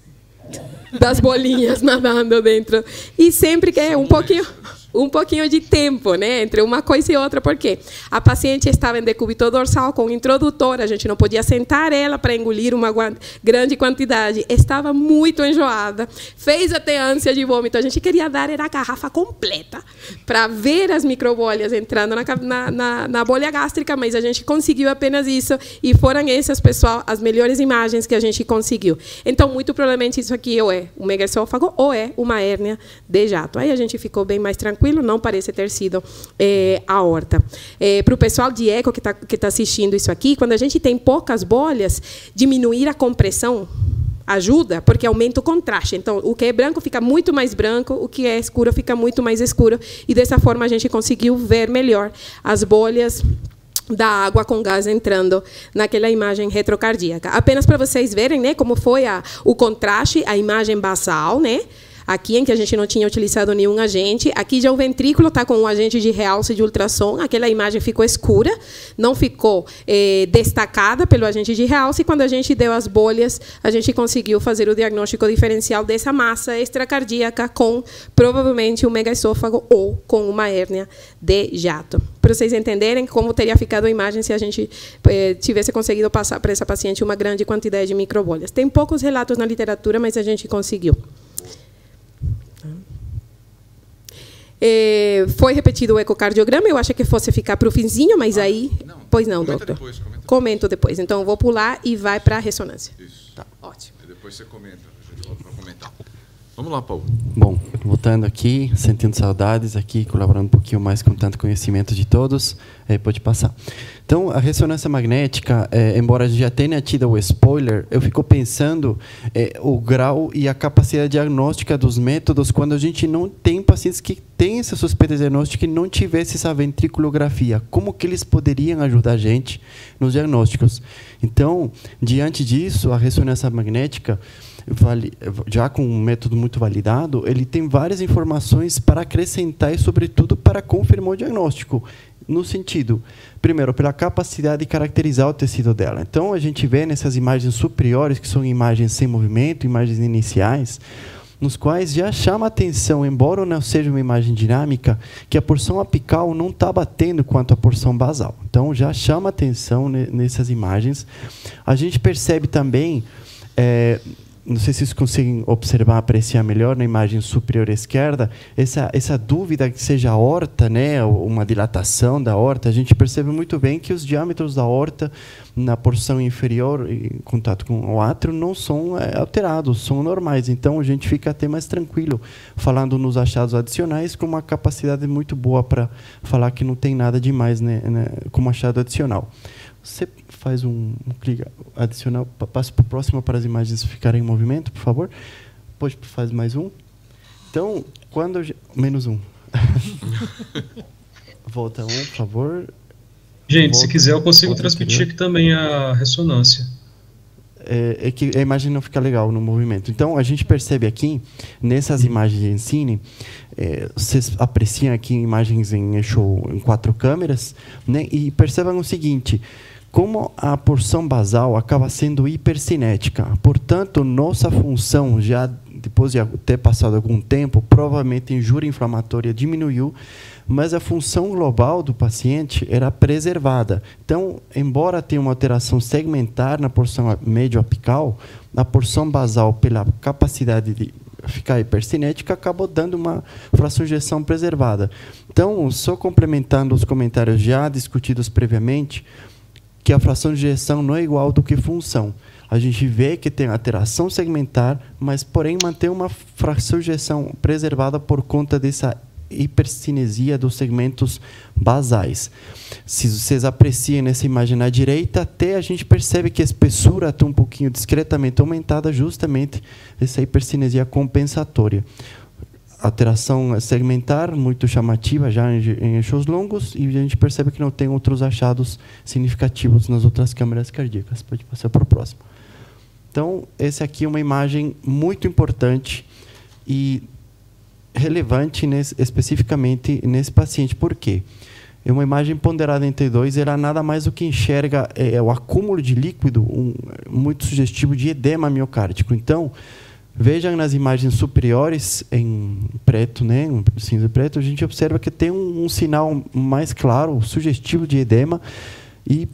das bolinhas nadando dentro. E sempre que é um pouquinho de tempo, né, entre uma coisa e outra, porque a paciente estava em decúbito dorsal com introdutor, a gente não podia sentar ela para engolir uma grande quantidade, estava muito enjoada, fez até ânsia de vômito, a gente queria dar era a garrafa completa para ver as microbolhas entrando na bolha gástrica, mas a gente conseguiu apenas isso, e foram essas, pessoal, as melhores imagens que a gente conseguiu. Então, muito provavelmente isso aqui ou é um megaesôfago ou é uma hérnia de jato. Aí a gente ficou bem mais tranquilo, não parece ter sido aorta. Para o pessoal de eco que tá assistindo isso aqui, quando a gente tem poucas bolhas, diminuir a compressão ajuda, porque aumenta o contraste. Então, o que é branco fica muito mais branco, o que é escuro fica muito mais escuro, e dessa forma a gente conseguiu ver melhor as bolhas da água com gás entrando naquela imagem retrocardíaca. Apenas para vocês verem, né, como foi o contraste, a imagem basal, né? Aqui, em que a gente não tinha utilizado nenhum agente. Aqui já o ventrículo está com um agente de realce de ultrassom. Aquela imagem ficou escura, não ficou destacada pelo agente de realce. E quando a gente deu as bolhas, a gente conseguiu fazer o diagnóstico diferencial dessa massa extracardíaca com, provavelmente, um megaesôfago ou com uma hérnia de jato. Para vocês entenderem como teria ficado a imagem se a gente tivesse conseguido passar para essa paciente uma grande quantidade de microbolhas. Tem poucos relatos na literatura, mas a gente conseguiu. Foi repetido o ecocardiograma, eu achei que fosse ficar para o finzinho, mas aí... Não, pois não, doutor. Comento depois. Então, eu vou pular e vai para a ressonância. Isso. Tá. Ótimo. E depois você comenta, a gente volta para comentar. Vamos lá, Paulo. Bom, voltando aqui, sentindo saudades aqui, colaborando um pouquinho mais com tanto conhecimento de todos, pode passar. Então, a ressonância magnética, embora já tenha tido o spoiler, eu fico pensando o grau e a capacidade diagnóstica dos métodos quando a gente não tem pacientes que têm essa suspeita diagnóstica e não tivesse essa ventriculografia. Como que eles poderiam ajudar a gente nos diagnósticos? Então, diante disso, a ressonância magnética, já com um método muito validado, ele tem várias informações para acrescentar e, sobretudo, para confirmar o diagnóstico. No sentido, primeiro, pela capacidade de caracterizar o tecido dela. Então, a gente vê nessas imagens superiores, que são imagens sem movimento, imagens iniciais, nos quais já chama a atenção, embora não seja uma imagem dinâmica, que a porção apical não está batendo quanto a porção basal. Então, já chama a atenção nessas imagens. A gente percebe também... não sei se vocês conseguem observar, apreciar melhor na imagem superior esquerda, essa dúvida que seja aorta, né, uma dilatação da aorta, a gente percebe muito bem que os diâmetros da aorta na porção inferior, em contato com o átrio, não são alterados, são normais. Então, a gente fica até mais tranquilo, falando nos achados adicionais, com uma capacidade muito boa para falar que não tem nada demais, né, como achado adicional. Você faz um clique adicional, passa para o próximo para as imagens ficarem em movimento, por favor. Pode fazer mais um. Então, quando... Menos um. Volta um, por favor. Gente, se quiser, eu consigo transmitir aqui também a ressonância. É que a imagem não fica legal no movimento. Então, a gente percebe aqui, nessas imagens de Ensine, vocês apreciam aqui imagens em eixo em 4 câmeras, né, e percebam o seguinte... Como a porção basal acaba sendo hipercinética, portanto, nossa função, já depois de ter passado algum tempo, provavelmente a injúria inflamatória diminuiu, mas a função global do paciente era preservada. Então, embora tenha uma alteração segmentar na porção médio-apical, a porção basal, pela capacidade de ficar hipercinética, acabou dando uma fração de ejeção preservada. Então, só complementando os comentários já discutidos previamente, que a fração de ejeção não é igual do que função. A gente vê que tem alteração segmentar, mas, porém, mantém uma fração de ejeção preservada por conta dessa hipercinesia dos segmentos basais. Se vocês apreciam nessa imagem na direita, até a gente percebe que a espessura está um pouquinho discretamente aumentada, justamente essa hipercinesia compensatória. Alteração segmentar muito chamativa já em eixos longos, e a gente percebe que não tem outros achados significativos nas outras câmeras cardíacas. Pode passar para o próximo. Então, essa aqui é uma imagem muito importante e relevante especificamente nesse paciente. Por quê? É uma imagem ponderada em T2, ela nada mais do que enxerga o acúmulo de líquido, muito sugestivo de edema miocárdico. Então, vejam nas imagens superiores, em preto, né, cinza e preto, a gente observa que tem um sinal mais claro, sugestivo de edema, e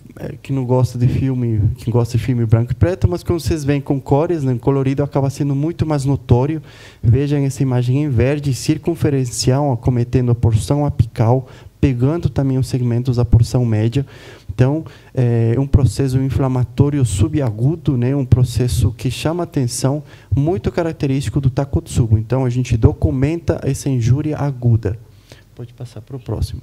que não gosta de filme, que gosta de filme branco e preto, mas quando vocês veem com cores, né, colorido, acaba sendo muito mais notório. Vejam essa imagem em verde, circunferencial, acometendo a porção apical, pegando também os segmentos da porção média. Então, é um processo inflamatório subagudo, né, um processo que chama atenção, muito característico do Takotsubo. Então, a gente documenta essa injúria aguda. Pode passar para o próximo.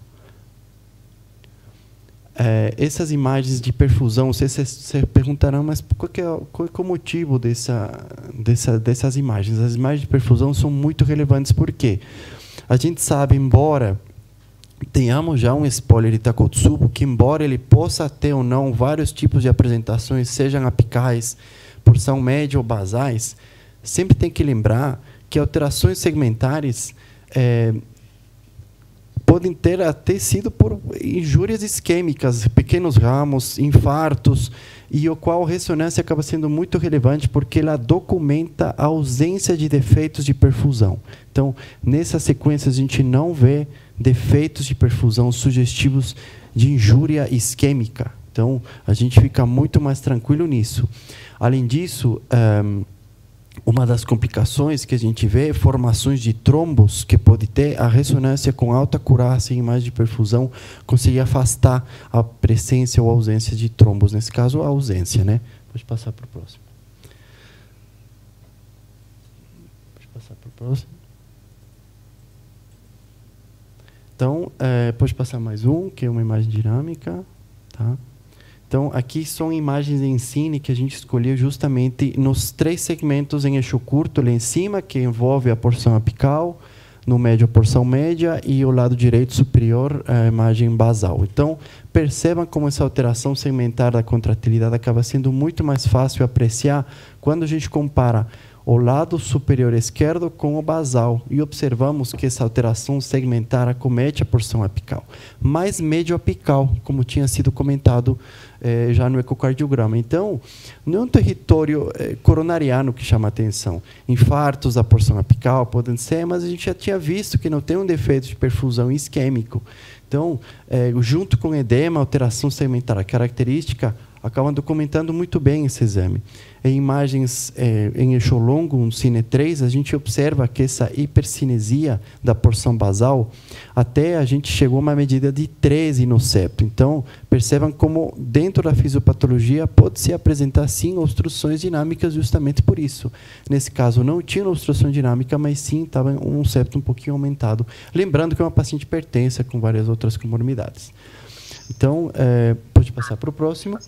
Essas imagens de perfusão, vocês se perguntarão, mas qual é o motivo dessas imagens? As imagens de perfusão são muito relevantes, por quê? A gente sabe, embora tenhamos já um spoiler de Takotsubo, que embora ele possa ter ou não vários tipos de apresentações, sejam apicais, porção média ou basais, sempre tem que lembrar que alterações segmentares podem ter até sido por injúrias isquêmicas, pequenos ramos, infartos, e o qual a ressonância acaba sendo muito relevante porque ela documenta a ausência de defeitos de perfusão. Então, nessa sequência, a gente não vê defeitos de perfusão sugestivos de injúria isquêmica. Então, a gente fica muito mais tranquilo nisso. Além disso, uma das complicações que a gente vê é formações de trombos, que pode ter a ressonância com alta acurácia em imagem de perfusão, conseguir afastar a presença ou ausência de trombos. Nesse caso, a ausência, né? Pode passar para o próximo. Pode passar para o próximo. Então, pode passar mais um, que é uma imagem dinâmica. Tá? Então, aqui são imagens em cine que a gente escolheu justamente nos 3 segmentos em eixo curto, lá em cima, que envolve a porção apical, no médio a porção média e o lado direito superior a imagem basal. Então, percebam como essa alteração segmentar da contratilidade acaba sendo muito mais fácil apreciar quando a gente compara o lado superior esquerdo com o basal e observamos que essa alteração segmentar acomete a porção apical, mais médio apical, como tinha sido comentado já no ecocardiograma. Então, não é um território coronariano que chama atenção. Infartos da porção apical podem ser, mas a gente já tinha visto que não tem um defeito de perfusão isquêmico. Então, junto com edema, alteração segmentar característica, acabam documentando muito bem esse exame. Em imagens em eixo longo, um Cine 3, a gente observa que essa hipercinesia da porção basal, até a gente chegou a uma medida de 13 no septo. Então, percebam como dentro da fisiopatologia pode-se apresentar, sim, obstruções dinâmicas justamente por isso. Nesse caso, não tinha obstrução dinâmica, mas sim estava um septo um pouquinho aumentado. Lembrando que é uma paciente hipertensa com várias outras comorbidades. Então, pode passar para o próximo.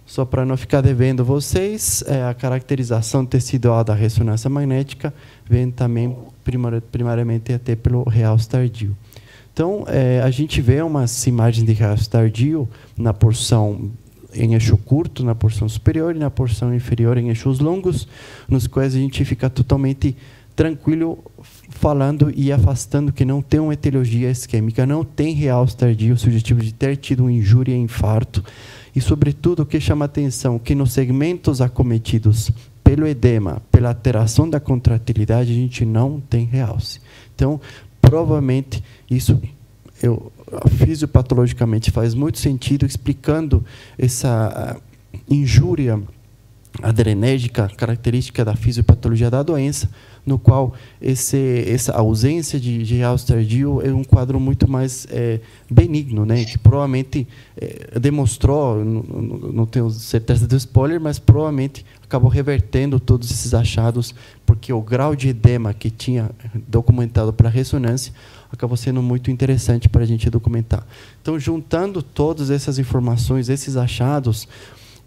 Só para não ficar devendo vocês, a caracterização tecidual da ressonância magnética vem também primariamente até pelo realce tardio. Então, a gente vê umas imagens de realce tardio na porção em eixo curto, na porção superior, e na porção inferior em eixos longos, nos quais a gente fica totalmente tranquilo falando e afastando que não tem uma etiologia isquêmica, não tem realce tardio sugestivo de ter tido uma injúria e infarto. E, sobretudo, o que chama atenção que nos segmentos acometidos pelo edema, pela alteração da contratilidade, a gente não tem realce. Então, provavelmente, isso fisiopatologicamente faz muito sentido, explicando essa injúria adrenérgica característica da fisiopatologia da doença, no qual essa ausência de realce tardio é um quadro muito mais benigno, né? Que provavelmente demonstrou, não tenho certeza do spoiler, mas provavelmente acabou revertendo todos esses achados, porque o grau de edema que tinha documentado para a ressonância acabou sendo muito interessante para a gente documentar. Então, juntando todas essas informações, esses achados,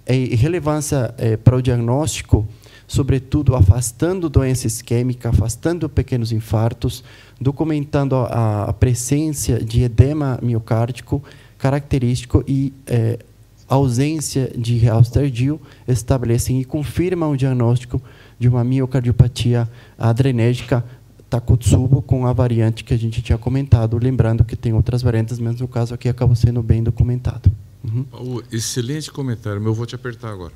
relevância para o diagnóstico, sobretudo afastando doença isquêmica, afastando pequenos infartos, documentando a presença de edema miocárdico característico e ausência de realce tardio, estabelecem e confirmam o diagnóstico de uma miocardiopatia adrenérgica Takotsubo com a variante que a gente tinha comentado, lembrando que tem outras variantes, mas no caso aqui acabou sendo bem documentado. Excelente comentário, mas eu vou te apertar agora.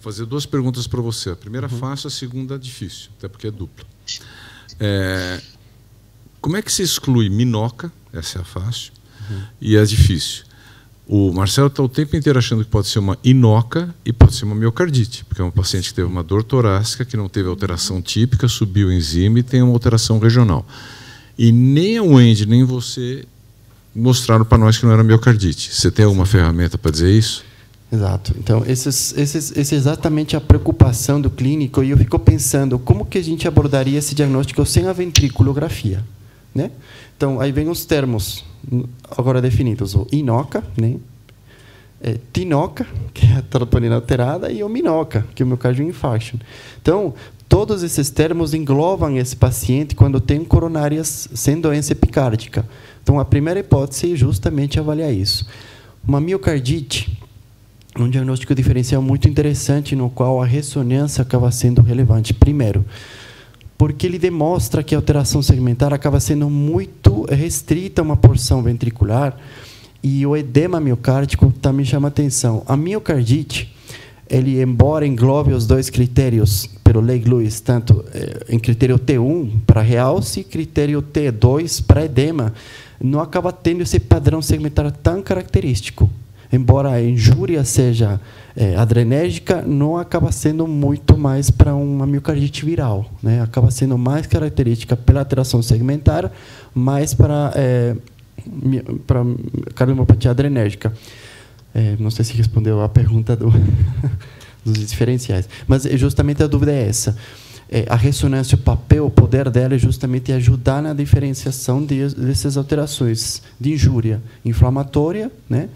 Vou fazer 2 perguntas para você. A primeira fácil, a segunda difícil, até porque é dupla. Como é que se exclui minoca, essa é a fácil, e a difícil? O Marcelo está o tempo inteiro achando que pode ser uma inoca e pode ser uma miocardite, porque é um paciente que teve uma dor torácica, que não teve alteração típica, subiu o enzima e tem uma alteração regional. E nem a Wendy, nem você mostraram para nós que não era miocardite. Você tem alguma ferramenta para dizer isso? Exato. Então, essa é exatamente a preocupação do clínico, e eu fico pensando como que a gente abordaria esse diagnóstico sem a ventriculografia, né? Então, aí vem os termos agora definidos: o inoca, né? Tinoca, que é a troponina alterada, e o minoca, que é o miocárdio infarction. Então, todos esses termos englobam esse paciente quando tem coronárias sem doença epicárdica. Então, a primeira hipótese é justamente avaliar isso. Uma miocardite, um diagnóstico diferencial muito interessante, no qual a ressonância acaba sendo relevante. Primeiro, porque ele demonstra que a alteração segmentar acaba sendo muito restrita a uma porção ventricular, e o edema miocárdico também chama atenção. A miocardite, ele, embora englobe os 2 critérios pelo Legg-Lewis, tanto em critério T1 para realce e critério T2 para edema, não acaba tendo esse padrão segmentar tão característico. Embora a injúria seja adrenérgica, não acaba sendo muito mais para uma miocardite viral, né? Acaba sendo mais característica pela alteração segmentar, mais para cardiomiopatia adrenérgica. Não sei se respondeu a pergunta dos diferenciais, mas justamente a dúvida é essa. A ressonância, o papel, o poder dela é justamente ajudar na diferenciação dessas alterações de injúria inflamatória, né?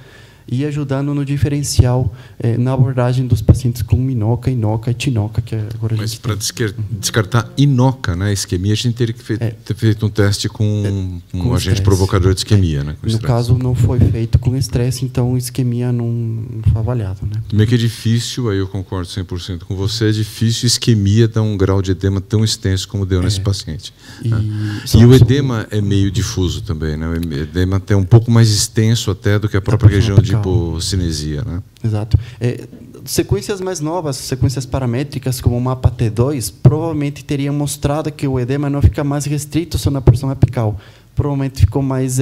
E ajudando no diferencial na abordagem dos pacientes com minoca, inoca e tinoca. Que agora mas para descartar inoca, né, isquemia, a gente teria que ter feito um teste com um agente provocador de isquemia. Né, no caso, não foi feito com estresse, então isquemia não foi avaliado. Né? Também que é difícil, aí eu concordo 100% com você, é difícil isquemia dar um grau de edema tão extenso como deu nesse paciente. E o edema é meio difuso também. Né? O edema até um pouco mais extenso até do que a própria região de hipocinesia, né? Exato. Sequências mais novas, sequências paramétricas, como o mapa T2, provavelmente teriam mostrado que o edema não fica mais restrito só na porção apical. Provavelmente ficou mais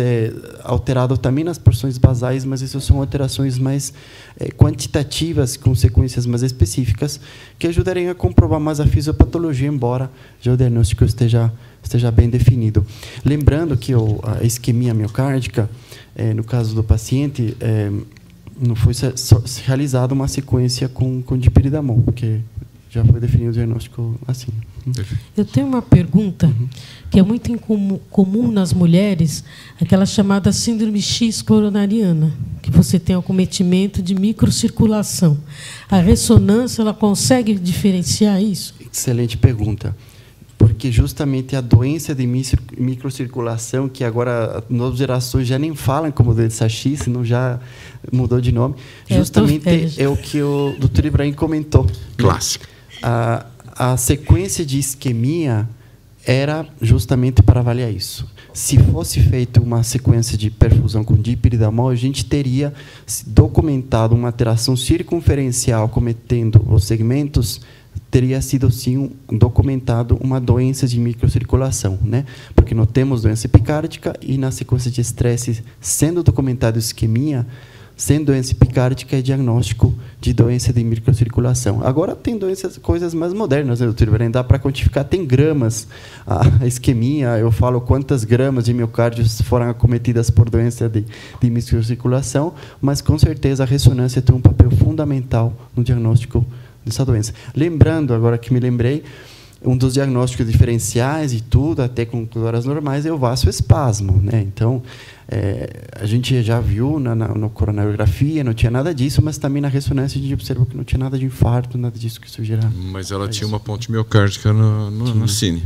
alterado também nas porções basais, mas essas são alterações mais quantitativas, com sequências mais específicas, que ajudariam a comprovar mais a fisiopatologia, embora já o diagnóstico esteja bem definido. Lembrando que a isquemia miocárdica, no caso do paciente, não foi realizada uma sequência com dipyridamol, porque já foi definido o diagnóstico assim. Eu tenho uma pergunta que é muito comum nas mulheres, aquela chamada síndrome X coronariana, que você tem acometimento de microcirculação. A ressonância, ela consegue diferenciar isso? Excelente pergunta. Porque justamente a doença de microcirculação, que agora novas gerações já nem falam como doença X, senão já mudou de nome, justamente é o que o Dr. Ibrahim comentou. Clássico. A sequência de isquemia era justamente para avaliar isso. Se fosse feita uma sequência de perfusão com dipyridamol, a gente teria documentado uma alteração circunferencial cometendo os segmentos, teria sido, sim, documentado uma doença de microcirculação, né? Porque nós temos doença epicárdica e, na sequência de estresse, sendo documentado isquemia, sendo doença epicárdica, é diagnóstico de doença de microcirculação. Agora tem coisas mais modernas, né, doutor Ibrahim? Dá para quantificar, tem gramas. A isquemia, eu falo quantas gramas de miocárdios foram acometidas por doença de microcirculação, mas, com certeza, a ressonância tem um papel fundamental no diagnóstico dessa doença. Lembrando, agora que me lembrei, um dos diagnósticos diferenciais e tudo, até com horas normais, é o vasoespasmo, né? Então, a gente já viu na coronariografia, não tinha nada disso, mas também na ressonância a gente observou que não tinha nada de infarto, nada disso que sugira. Mas ela tinha uma ponte miocárdica na cine.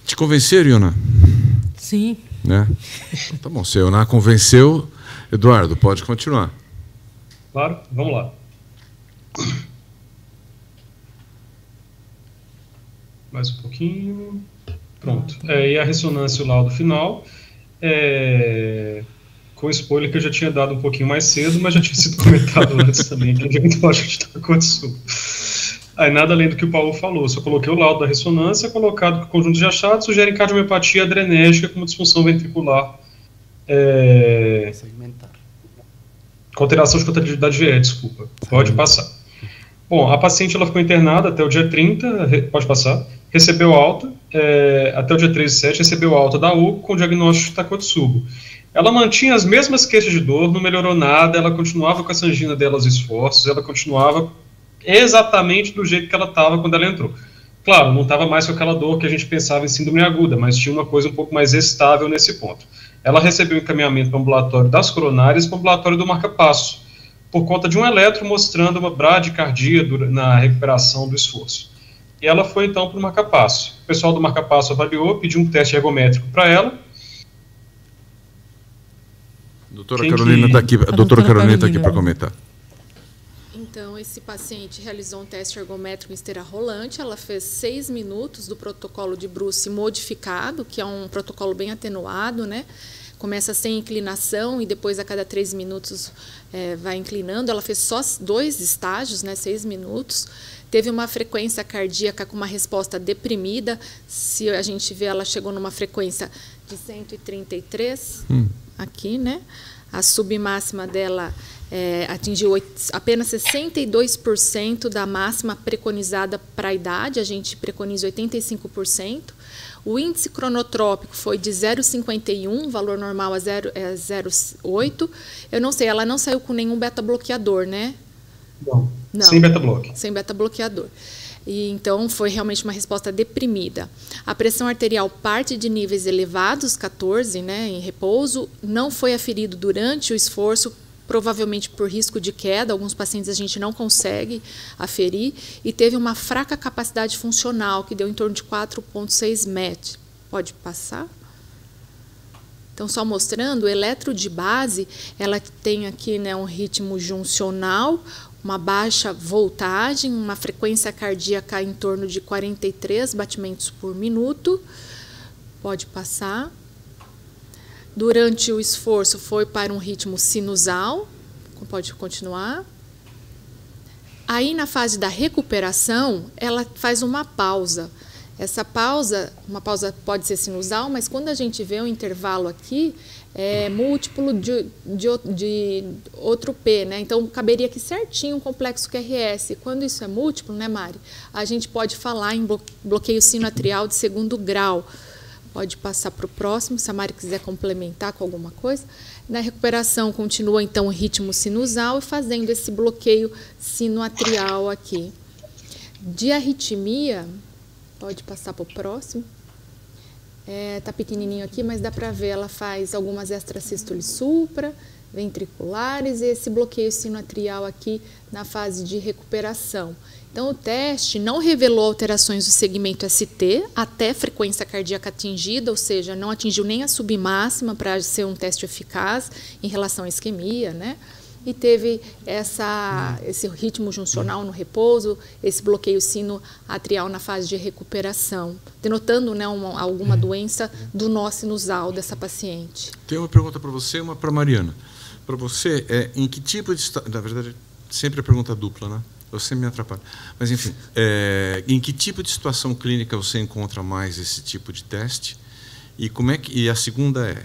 Te convenceram, Iona? Sim. Né? Tá bom, se a Iona convenceu, Eduardo, pode continuar. Claro, vamos lá. Mais um pouquinho. Pronto. E a ressonância, o laudo final, com spoiler que eu já tinha dado um pouquinho mais cedo, mas já tinha sido comentado antes também, que é diagnóstico de Takotsubo. Aí nada além do que o Paulo falou, só coloquei o laudo da ressonância, colocado que o conjunto de achados sugere cardiomiopatia adrenérgica como disfunção ventricular com alteração de contratividade VE, desculpa. Pode passar. Bom, a paciente ela ficou internada até o dia 30, pode passar, recebeu alta, até o dia 13 de 7, recebeu alta da UCO com diagnóstico de Takotsubo. Ela mantinha as mesmas queixas de dor, não melhorou nada, ela continuava com essa angina dela aos esforços, ela continuava exatamente do jeito que ela estava quando ela entrou. Claro, não estava mais com aquela dor que a gente pensava em síndrome aguda, mas tinha uma coisa um pouco mais estável nesse ponto. Ela recebeu encaminhamento para o ambulatório das coronárias, para o ambulatório do marca-passo, por conta de um eletro mostrando uma bradicardia na recuperação do esforço. E ela foi então para o marca-passo. O pessoal do marca-passo avaliou, pediu um teste ergométrico para ela. Doutora Carolina está aqui, a doutora Carolina está aqui para comentar. Então, esse paciente realizou um teste ergométrico em esteira rolante, ela fez 6 minutos do protocolo de Bruce modificado, que é um protocolo bem atenuado, né? Começa sem inclinação e depois a cada 3 minutos vai inclinando. Ela fez só 2 estágios, né? 6 minutos. Teve uma frequência cardíaca com uma resposta deprimida. Se a gente vê, ela chegou numa frequência de 133, aqui, né? A submáxima dela atingiu apenas 62% da máxima preconizada para a idade, a gente preconiza 85%. O índice cronotrópico foi de 0,51, valor normal é 0,8. Eu não sei, ela não saiu com nenhum beta-bloqueador, né? Não. Sem beta-bloque. Sem beta-bloqueador. E então foi realmente uma resposta deprimida. A pressão arterial parte de níveis elevados, 14, né, em repouso, não foi aferido durante o esforço, provavelmente por risco de queda. Alguns pacientes a gente não consegue aferir, e teve uma fraca capacidade funcional, que deu em torno de 4,6 MET. Pode passar? Então, só mostrando, o eletro de base, ela tem aqui, né, um ritmo juncional, uma baixa voltagem, uma frequência cardíaca em torno de 43 batimentos por minuto. Pode passar. Durante o esforço foi para um ritmo sinusal. Pode continuar. Aí, na fase da recuperação, ela faz uma pausa. Essa pausa, uma pausa pode ser sinusal, mas quando a gente vê o intervalo aqui, é múltiplo de outro P, né? Então, caberia aqui certinho um complexo QRS. Quando isso é múltiplo, né, Mari? A gente pode falar em bloqueio sinoatrial de 2º grau. Pode passar para o próximo, se a Mari quiser complementar com alguma coisa. Na recuperação, continua, então, o ritmo sinusal e fazendo esse bloqueio sinoatrial aqui. De arritmia, pode passar para o próximo. Está pequenininho aqui, mas dá para ver, ela faz algumas extrasístoles supra, ventriculares, e esse bloqueio sinoatrial aqui na fase de recuperação. Então, o teste não revelou alterações do segmento ST até frequência cardíaca atingida, ou seja, não atingiu nem a submáxima para ser um teste eficaz em relação à isquemia, né? E teve esse ritmo juncional no repouso, esse bloqueio sinoatrial na fase de recuperação, denotando, né, alguma doença do nó sinusal dessa paciente. Tem uma pergunta para você e uma para a Mariana. Para você, em que tipo de... Na verdade, sempre a pergunta dupla, né? Eu sempre me atrapalho. Mas, enfim, em que tipo de situação clínica você encontra mais esse tipo de teste? E a segunda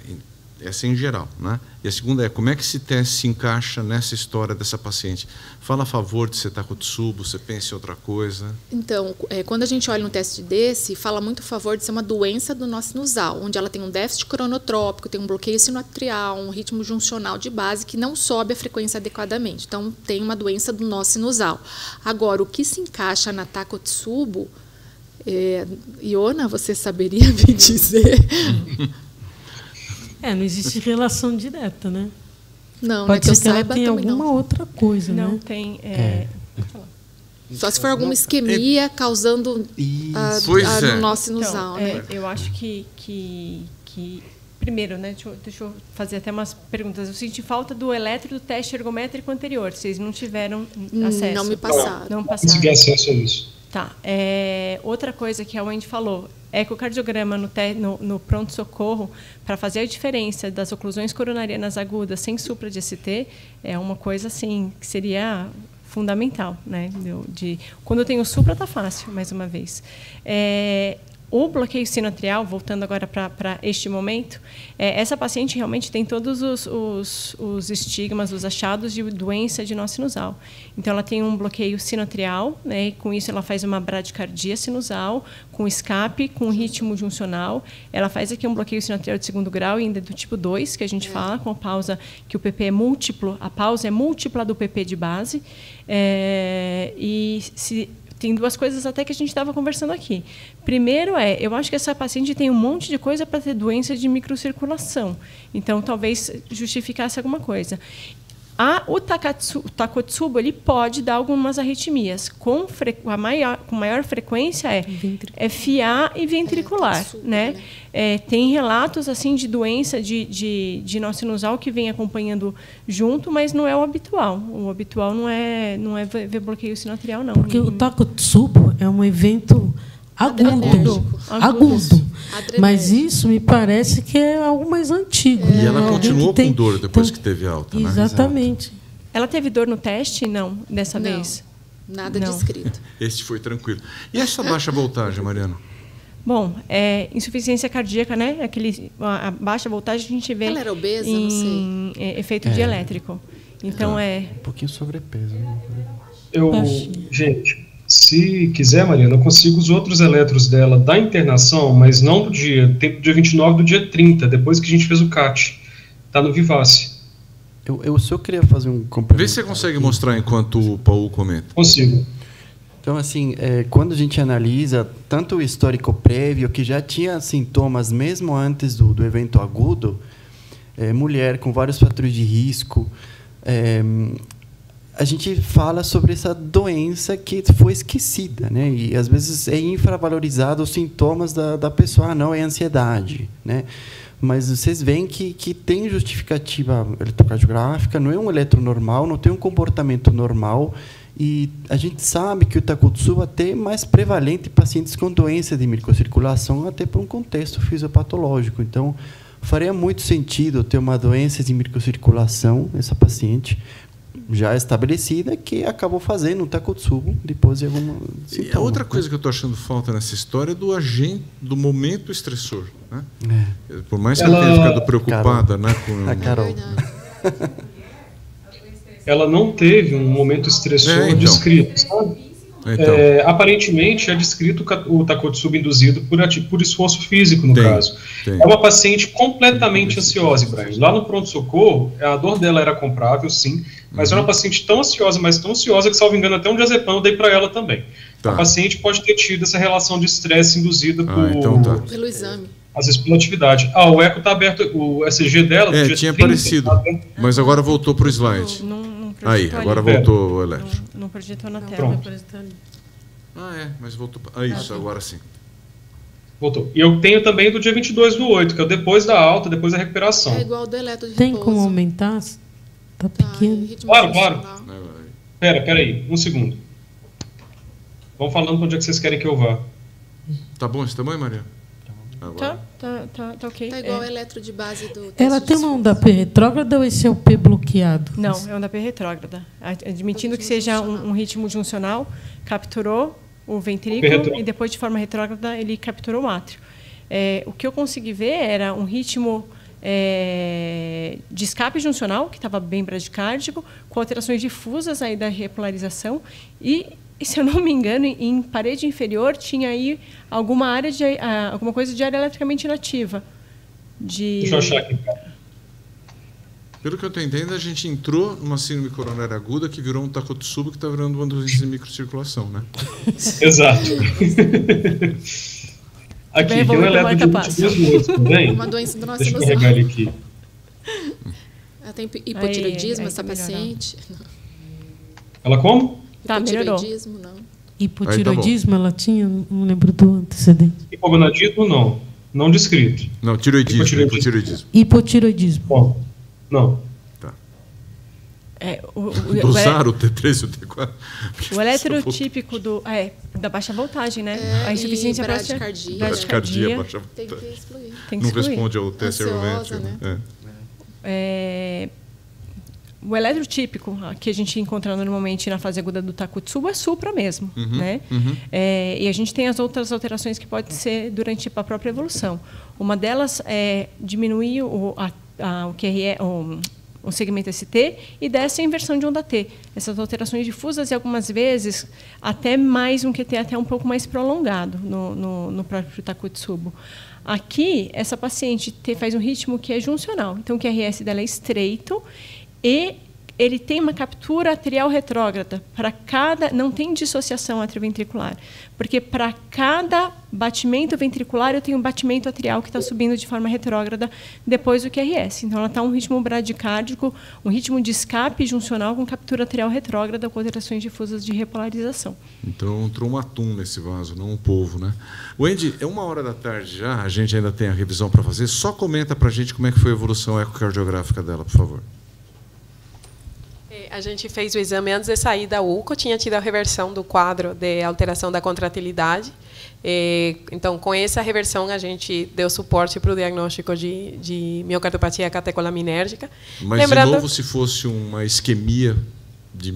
essa em geral, né? E a segunda é, como é que esse teste se encaixa nessa história dessa paciente? Fala a favor de ser Takotsubo, você pensa em outra coisa? Então, quando a gente olha um teste desse, fala muito a favor de ser uma doença do nó sinusal, onde ela tem um déficit cronotrópico, tem um bloqueio sinoatrial, um ritmo juncional de base que não sobe a frequência adequadamente. Então, tem uma doença do nó sinusal. Agora, o que se encaixa na Takotsubo, Iona, você saberia me dizer? Não existe relação direta, né? Não, pode ser que ela saiba, tenha alguma não. outra coisa, não, né? Tem. Só se for alguma isquemia causando no nó sinusal, então, né? Eu acho que primeiro, né? Deixa eu fazer até umas perguntas. Eu senti falta do eletro do teste ergométrico anterior. Vocês não tiveram acesso? Não me passaram. Não passaram. Consegui acesso a isso. Tá. Outra coisa que a Wendy falou, ecocardiograma no pronto-socorro, para fazer a diferença das oclusões coronarianas agudas sem supra de ST, é uma coisa assim que seria fundamental, né? Quando eu tenho supra, está fácil, mais uma vez. O bloqueio sinoatrial, voltando agora para este momento, essa paciente realmente tem todos os estigmas, os achados de doença de nó sinusal. Então, ela tem um bloqueio sinoatrial, né, e com isso ela faz uma bradicardia sinusal, com escape, com ritmo juncional. Ela faz aqui um bloqueio sinoatrial de 2º grau, ainda do tipo 2, que a gente fala, com a pausa, que o PP é múltiplo, a pausa é múltipla do PP de base. Tem duas coisas até que a gente estava conversando aqui. Primeiro eu acho que essa paciente tem um monte de coisa para ter doença de microcirculação. Então, talvez justificasse alguma coisa. O Takotsubo, ele pode dar algumas arritmias. Com maior frequência é FA e ventricular. Né? Tem relatos assim de doença de nó sinusal que vem acompanhando junto, mas não é o habitual. O habitual não é ver bloqueio sinoatrial, não. Porque o Takotsubo é um evento agudo. Mas isso me parece que é algo mais antigo. E ela continuou com dor depois que teve alta, né? Exatamente. Ela teve dor no teste? Não, dessa vez. Nada descrito. Este foi tranquilo. E essa baixa voltagem, Mariana? Bom, insuficiência cardíaca, né? A baixa voltagem a gente vê ela era obesa, não sei. Efeito dielétrico. Então Um pouquinho sobrepeso. Né? Gente, se quiser, Mariana, eu consigo os outros eletros dela da internação, mas não do dia 29, do dia 30, depois que a gente fez o CAT. Está no Vivace. Eu só queria fazer um complemento. Vê se você consegue mostrar enquanto o Paulo comenta. Consigo. Então, assim, quando a gente analisa tanto o histórico prévio, que já tinha sintomas mesmo antes do evento agudo, mulher com vários fatores de risco, a gente fala sobre essa doença que foi esquecida, né? E às vezes é infravalorizado os sintomas da pessoa. Não, é ansiedade, né? Mas vocês veem que tem justificativa eletrocardiográfica, não é um eletronormal, não tem um comportamento normal. E a gente sabe que o Takotsubo até é mais prevalente em pacientes com doença de microcirculação, até por um contexto fisiopatológico. Então, faria muito sentido ter uma doença de microcirculação, essa paciente já estabelecida, que acabou fazendo o Takotsubo depois de alguma sintoma. E a outra coisa que eu estou achando falta nessa história é do agente, do momento estressor. Né? Por mais que ela tenha ficado preocupada, né, com a Carol. Ela não teve um momento estressor descrito, sabe? Então. Aparentemente é descrito o Takotsubo induzido por esforço físico, no caso. Tem. É uma paciente completamente ansiosa, Ibrahim. Lá no pronto-socorro, a dor dela era comprável, sim, mas era uma paciente tão ansiosa, mas tão ansiosa que, salvo engano, até um diazepam eu dei para ela também. Tá. A paciente pode ter tido essa relação de estresse induzida pelo exame. Às vezes pela atividade. O eco está aberto, o ECG dela... tinha aparecido, mas agora voltou para o slide. Aí, agora voltou o eletro. Não projetou na tela. Mas voltou. Isso, agora sim. Voltou. E eu tenho também do dia 22/8, que é depois da alta, depois da recuperação. É igual ao do eletro de Tem repouso. Como aumentar? Está pequeno. Claro. Pera aí, um segundo. Vamos falando para onde é que vocês querem que eu vá. Tá bom esse tamanho, Maria? Tá ok. Tá igual o eletro de base do teste. Ela tem uma onda P retrógrada ou esse é o P bloqueado? Não, é onda P retrógrada. Admitindo que seja um ritmo juncional, capturou o ventrículo e depois, de forma retrógrada, ele capturou o átrio. O que eu consegui ver era um ritmo de escape juncional, que estava bem bradicárdico, com alterações difusas aí da repolarização e, se eu não me engano, em parede inferior tinha aí alguma coisa de área eletricamente inativa. Deixa eu achar aqui. Pelo que eu estou entendendo, a gente entrou numa síndrome coronária aguda que virou um Takotsubo que está virando uma doença de microcirculação, né? Exato. Aqui, tem um eletro de 22/8 também. Uma doença do nosso Deixa eu carregar ele aqui. Ela tem hipotireoidismo, essa paciente? Ela como? Hipotireoidismo, não. Hipotireoidismo, ela tinha, não lembro do antecedente. Hipogonadismo, não. Não descrito. Não, tireoidismo. Hipotireoidismo. Bom, não. Tá. Usar o T3 e o T4. O eletrotípico da baixa voltagem, né? A insuficiência bradicardia. Bradicardia, baixa voltagem. Tem que excluir. Não responde ao teste aerométrico. Né? O eletrotípico, que a gente encontra normalmente na fase aguda do Takotsubo, é supra mesmo. Né? E a gente tem as outras alterações que podem ser durante a própria evolução. Uma delas é diminuir o QRE, o segmento ST, e dessa inversão de onda T. Essas alterações difusas e, algumas vezes, até mais um QT até um pouco mais prolongado no próprio Takotsubo. Aqui, essa paciente faz um ritmo que é juncional. Então, o QRS dela é estreito e ele tem uma captura atrial retrógrada. Não tem dissociação atrioventricular, porque para cada batimento ventricular eu tenho um batimento atrial que está subindo de forma retrógrada depois do QRS. Então, ela está um ritmo bradicárdico, um ritmo de escape juncional com captura atrial retrógrada com alterações difusas de repolarização. Então, entrou um atum nesse vaso, não um polvo, né? Wendy, é 1h já, a gente ainda tem a revisão para fazer. Só comenta para a gente como é que foi a evolução ecocardiográfica dela, por favor. A gente fez o exame antes de sair da UCO, tinha tido a reversão do quadro de alteração da contratilidade. Então, com essa reversão, a gente deu suporte para o diagnóstico de miocardiopatia catecolaminérgica. Mas, de novo, se fosse uma isquemia de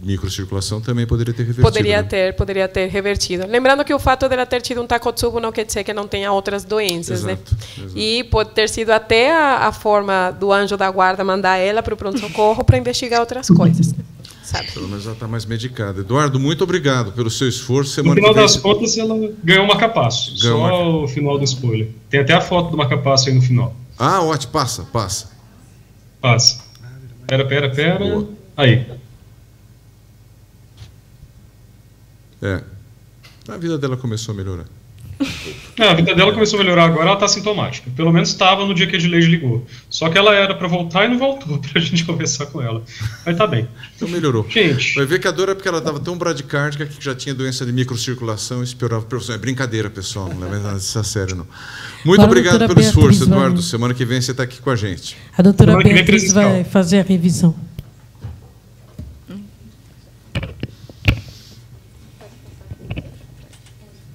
microcirculação, também poderia ter revertido. Poderia ter revertido. Lembrando que o fato dela ter tido um Takotsubo não quer dizer que não tenha outras doenças. Exato, né? exato. E pode ter sido até a forma do anjo da guarda mandar ela para o pronto-socorro para investigar outras coisas. Sabe? Pelo menos ela está mais medicada. Eduardo, muito obrigado pelo seu esforço. No final das contas, ela ganhou uma marca-passo. Só o final da escolha. Tem até a foto do marca-passo aí no final. Ah, ótimo. Passa. Passa. Pera. Boa. Aí. A vida dela começou a melhorar. A vida dela começou a melhorar agora, ela está sintomática. Pelo menos estava no dia que a Edileide ligou. Só que ela era para voltar e não voltou para a gente conversar com ela. Mas tá bem. Então melhorou. Gente. Vai ver que a dor é porque ela estava tão bradicárdica que já tinha doença de microcirculação e piorava. É brincadeira, pessoal. Não leva nada disso a sério, não. Muito obrigado pelo esforço, Eduardo. Semana que vem você está aqui com a gente. A doutora Beatriz vai fazer a revisão.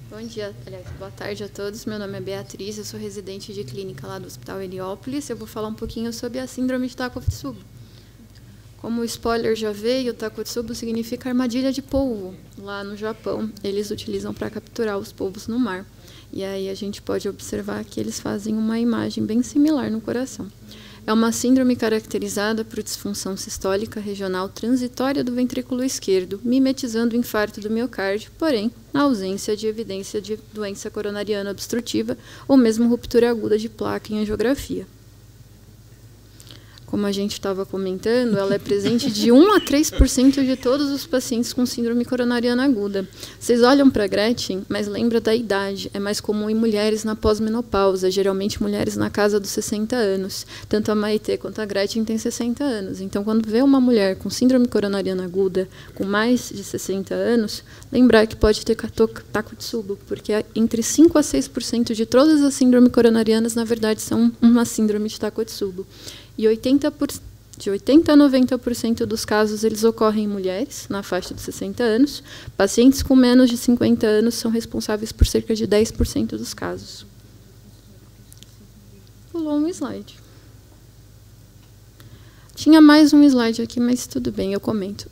Bom dia, boa tarde a todos. Meu nome é Beatriz, eu sou residente de clínica lá do Hospital Heliópolis. Eu vou falar um pouquinho sobre a síndrome de Takotsubo. Como o spoiler já veio, o Takotsubo significa armadilha de polvo. Lá no Japão, eles utilizam para capturar os polvos no mar. E aí a gente pode observar que eles fazem uma imagem bem similar no coração. É uma síndrome caracterizada por disfunção sistólica regional transitória do ventrículo esquerdo, mimetizando o infarto do miocárdio, porém, na ausência de evidência de doença coronariana obstrutiva ou mesmo ruptura aguda de placa em angiografia. Como a gente estava comentando, ela é presente de 1 a 3% de todos os pacientes com síndrome coronariana aguda. Vocês olham para a Gretchen, mas lembra da idade. É mais comum em mulheres na pós-menopausa, geralmente mulheres na casa dos 60 anos. Tanto a Maitê quanto a Gretchen têm 60 anos. Então, quando vê uma mulher com síndrome coronariana aguda, com mais de 60 anos, lembrar que pode ter Takotsubo, porque entre 5 a 6% de todas as síndromes coronarianas, na verdade, são uma síndrome de Takotsubo. E de 80 a 90% dos casos, eles ocorrem em mulheres, na faixa de 60 anos. Pacientes com menos de 50 anos são responsáveis por cerca de 10% dos casos. Pulou um slide. Tinha mais um slide aqui, mas tudo bem, eu comento.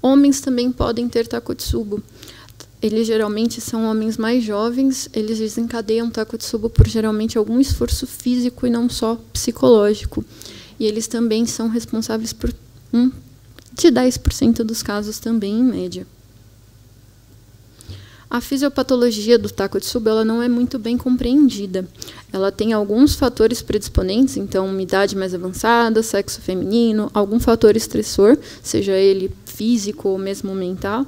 Homens também podem ter Takotsubo. Eles geralmente são homens mais jovens, eles desencadeiam Takotsubo por geralmente algum esforço físico e não só psicológico. E eles também são responsáveis por de 10% dos casos também, em média. A fisiopatologia do Takotsubo ela não é muito bem compreendida. Ela tem alguns fatores predisponentes, então uma idade mais avançada, sexo feminino, algum fator estressor, seja ele físico ou mesmo mental,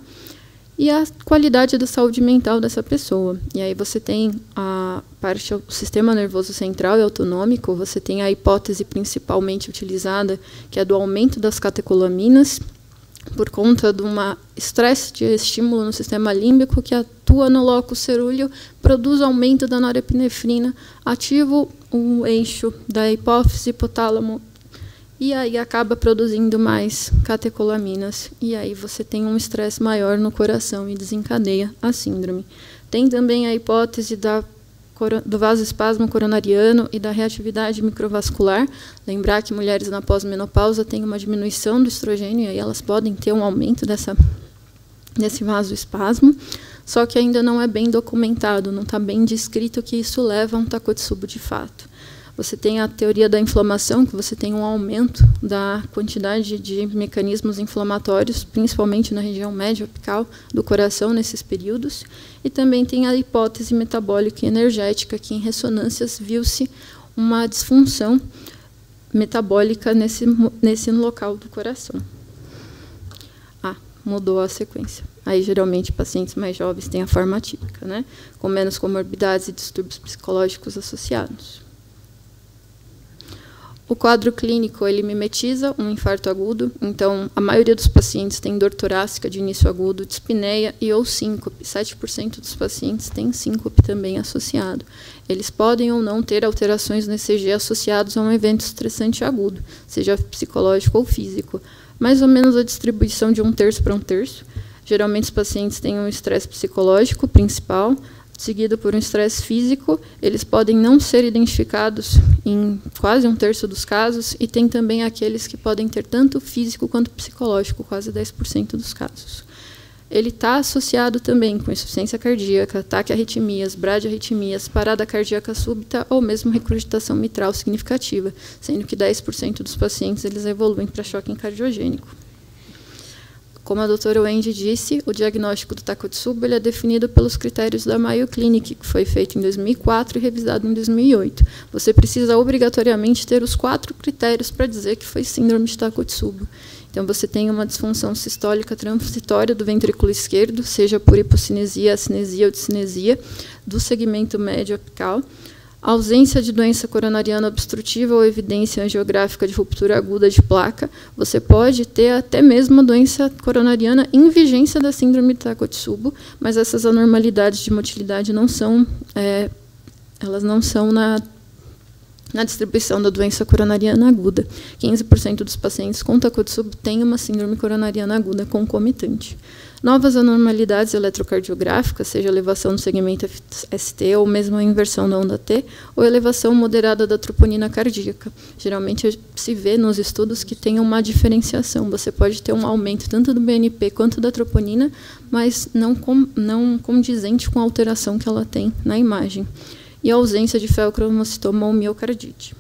e a qualidade da saúde mental dessa pessoa. E aí você tem a parte do sistema nervoso central e autonômico, você tem a hipótese principalmente utilizada, que é do aumento das catecolaminas, por conta de uma estresse de estímulo no sistema límbico que atua no locus cerúleo, produz aumento da norepinefrina, ativa o eixo da hipófise, hipotálamo e aí acaba produzindo mais catecolaminas, e aí você tem um estresse maior no coração e desencadeia a síndrome. Tem também a hipótese do vasoespasmo coronariano e da reatividade microvascular. Lembrar que mulheres na pós-menopausa têm uma diminuição do estrogênio, e aí elas podem ter um aumento desse vasoespasmo, só que ainda não é bem documentado, não está bem descrito que isso leva a um Takotsubo de fato. Você tem a teoria da inflamação, que você tem um aumento da quantidade de mecanismos inflamatórios, principalmente na região média apical do coração nesses períodos, e também tem a hipótese metabólica e energética, que em ressonâncias viu-se uma disfunção metabólica nesse local do coração. Mudou a sequência. Aí, geralmente, pacientes mais jovens têm a forma atípica, né? Com menos comorbidades e distúrbios psicológicos associados. O quadro clínico, ele mimetiza um infarto agudo. Então, a maioria dos pacientes tem dor torácica de início agudo, dispneia e ou síncope. 7% dos pacientes têm síncope também associado. Eles podem ou não ter alterações no ECG associados a um evento estressante agudo, seja psicológico ou físico. Mais ou menos a distribuição de 1/3 para 1/3. Geralmente, os pacientes têm um estresse psicológico principal, seguido por um estresse físico. Eles podem não ser identificados em quase 1/3 dos casos, e tem também aqueles que podem ter tanto físico quanto psicológico, quase 10% dos casos. Ele está associado também com insuficiência cardíaca, ataque a arritmias, bradiarritmias, parada cardíaca súbita ou mesmo regurgitação mitral significativa, sendo que 10% dos pacientes eles evoluem para choque cardiogênico. Como a doutora Wendy disse, o diagnóstico do Takotsubo ele é definido pelos critérios da Mayo Clinic, que foi feito em 2004 e revisado em 2008. Você precisa obrigatoriamente ter os 4 critérios para dizer que foi síndrome de Takotsubo. Então, você tem uma disfunção sistólica transitória do ventrículo esquerdo, seja por hipocinesia, acinesia ou discinesia, do segmento médio apical, ausência de doença coronariana obstrutiva ou evidência angiográfica de ruptura aguda de placa. Você pode ter até mesmo a doença coronariana em vigência da síndrome de Takotsubo, mas essas anormalidades de motilidade não são, elas não são na distribuição da doença coronariana aguda. 15% dos pacientes com Takotsubo têm uma síndrome coronariana aguda concomitante. Novas anormalidades eletrocardiográficas, seja elevação do segmento ST ou mesmo a inversão da onda T, ou elevação moderada da troponina cardíaca. Geralmente se vê nos estudos que tem uma diferenciação. Você pode ter um aumento tanto do BNP quanto da troponina, mas não condizente com a alteração que ela tem na imagem. E a ausência de feocromocitoma ou miocardite.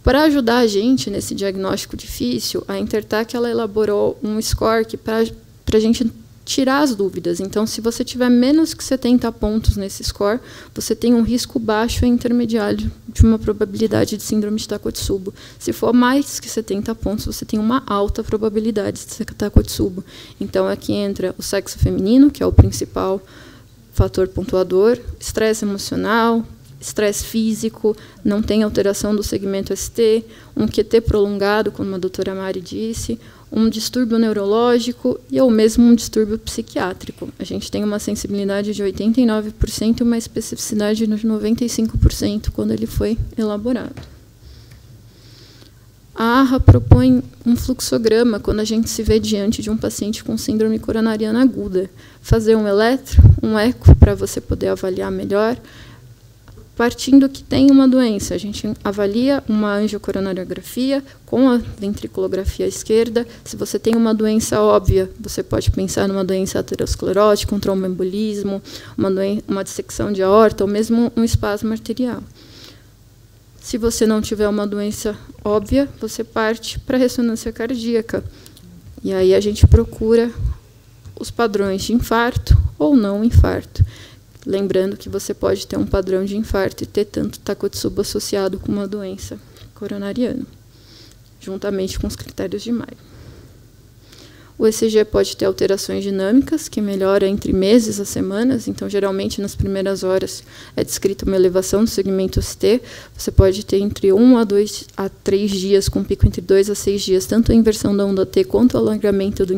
Para ajudar a gente nesse diagnóstico difícil, a Intertac ela elaborou um score para a gente tirar as dúvidas. Então, se você tiver menos que 70 pontos nesse score, você tem um risco baixo e intermediário de uma probabilidade de síndrome de Takotsubo. Se for mais que 70 pontos, você tem uma alta probabilidade de Takotsubo. Então, aqui entra o sexo feminino, que é o principal fator pontuador, estresse emocional, estresse físico, não tem alteração do segmento ST, um QT prolongado, como a doutora Mari disse, um distúrbio neurológico e ou mesmo um distúrbio psiquiátrico. A gente tem uma sensibilidade de 89% e uma especificidade de 95% quando ele foi elaborado. A AHA propõe um fluxograma quando a gente se vê diante de um paciente com síndrome coronariana aguda. Fazer um eletro, um eco, para você poder avaliar melhor. Partindo que tem uma doença, a gente avalia uma angiocoronariografia com a ventriculografia esquerda. Se você tem uma doença óbvia, você pode pensar numa doença aterosclerótica, um tromboembolismo, uma dissecção de aorta ou mesmo um espasmo arterial. Se você não tiver uma doença óbvia, você parte para a ressonância cardíaca. E aí a gente procura os padrões de infarto ou não infarto. Lembrando que você pode ter um padrão de infarto e ter tanto Takotsubo associado com uma doença coronariana, juntamente com os critérios de Mayo. O ECG pode ter alterações dinâmicas, que melhora entre meses a semanas. Então, geralmente, nas primeiras horas, é descrita uma elevação do segmento ST. Você pode ter entre 1 a 2 a 3 dias, com pico entre 2 a 6 dias, tanto a inversão da onda T quanto o alargamento do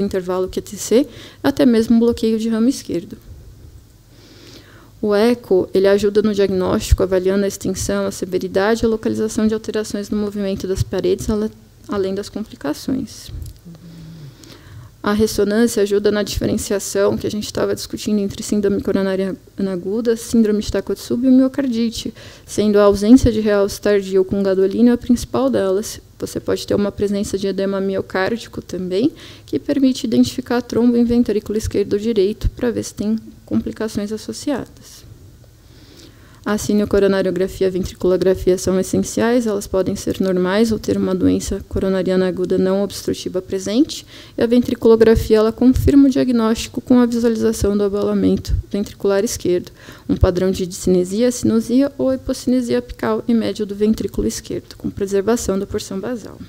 intervalo QTC, até mesmo um bloqueio de ramo esquerdo. O eco, ele ajuda no diagnóstico, avaliando a extensão, a severidade e a localização de alterações no movimento das paredes, além das complicações. A ressonância ajuda na diferenciação que a gente estava discutindo entre síndrome coronariana aguda, síndrome de Takotsubo e miocardite, sendo a ausência de realce tardio com gadolínio a principal delas. Você pode ter uma presença de edema miocárdico também, que permite identificar trombo em ventrículo esquerdo ou direito para ver se tem complicações associadas. A cineocoronariografia e a ventriculografia são essenciais, elas podem ser normais ou ter uma doença coronariana aguda não obstrutiva presente, e a ventriculografia ela confirma o diagnóstico com a visualização do abalamento ventricular esquerdo, um padrão de discinesia, sinusia ou hipocinesia apical e médio do ventrículo esquerdo, com preservação da porção basal.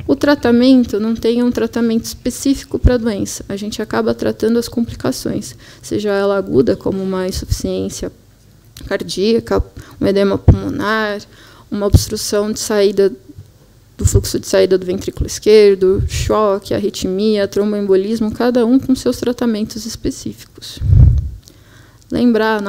O tratamento não tem um tratamento específico para a doença, a gente acaba tratando as complicações, seja ela aguda, como uma insuficiência cardíaca, um edema pulmonar, uma obstrução de saída do fluxo de saída do ventrículo esquerdo, choque, arritmia, tromboembolismo, cada um com seus tratamentos específicos. Lembrar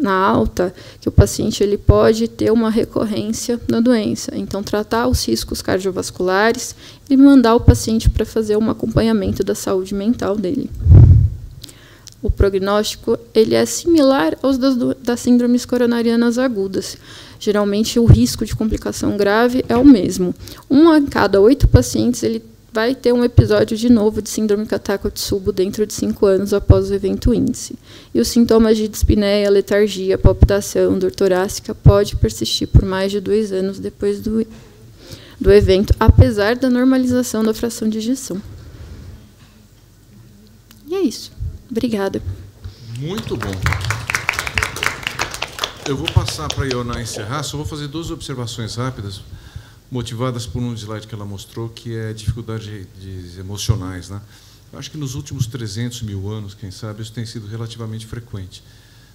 na alta que o paciente ele pode ter uma recorrência da doença, então tratar os riscos cardiovasculares e mandar o paciente para fazer um acompanhamento da saúde mental dele. O prognóstico ele é similar aos das síndromes coronarianas agudas. Geralmente, o risco de complicação grave é o mesmo. 1 a cada 8 pacientes ele vai ter um episódio de novo de síndrome Takotsubo dentro de 5 anos após o evento índice. E os sintomas de dispneia, letargia, palpitação, dor torácica pode persistir por mais de 2 anos depois do evento, apesar da normalização da fração de ejeção. E é isso. Obrigada. Muito bom. Eu vou passar para a Ioná encerrar, só vou fazer 2 observações rápidas, motivadas por um slide que ela mostrou, que é dificuldades emocionais, né? Eu acho que nos últimos 300 mil anos, quem sabe, isso tem sido relativamente frequente.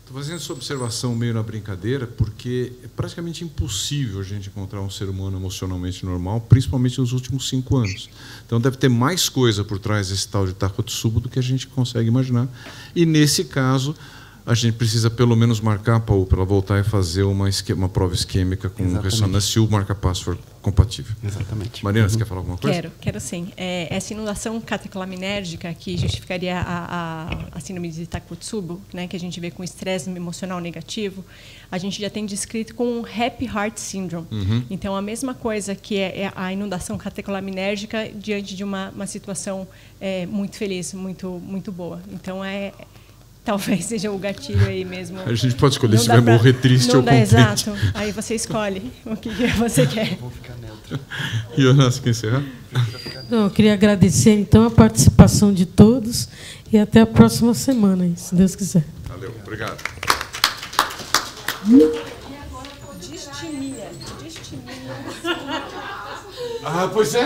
Estou fazendo essa observação meio na brincadeira, porque é praticamente impossível a gente encontrar um ser humano emocionalmente normal, principalmente nos últimos 5 anos. Então, deve ter mais coisa por trás desse tal de Takotsubo do que a gente consegue imaginar. E, nesse caso, a gente precisa pelo menos marcar para ela voltar e fazer uma prova isquêmica com ressonância, se o marca-passo for compatível. Exatamente. Mariana, você quer falar alguma coisa? Quero sim. Essa inundação catecolaminérgica que justificaria a síndrome de Takotsubo, né, que a gente vê com estresse emocional negativo, a gente já tem descrito com Happy Heart Syndrome. Então, a mesma coisa que é a inundação catecolaminérgica diante de uma situação muito feliz, muito boa. Então, talvez seja o gatilho aí mesmo. A gente pode escolher se vai morrer triste ou contente. Exato. Aí você escolhe o que você quer. Vou ficar neutro. Ioná, você quer encerrar? Não, eu queria agradecer, então, a participação de todos e até a próxima semana, se Deus quiser. Valeu, obrigado. Distimia. Ah, pois é.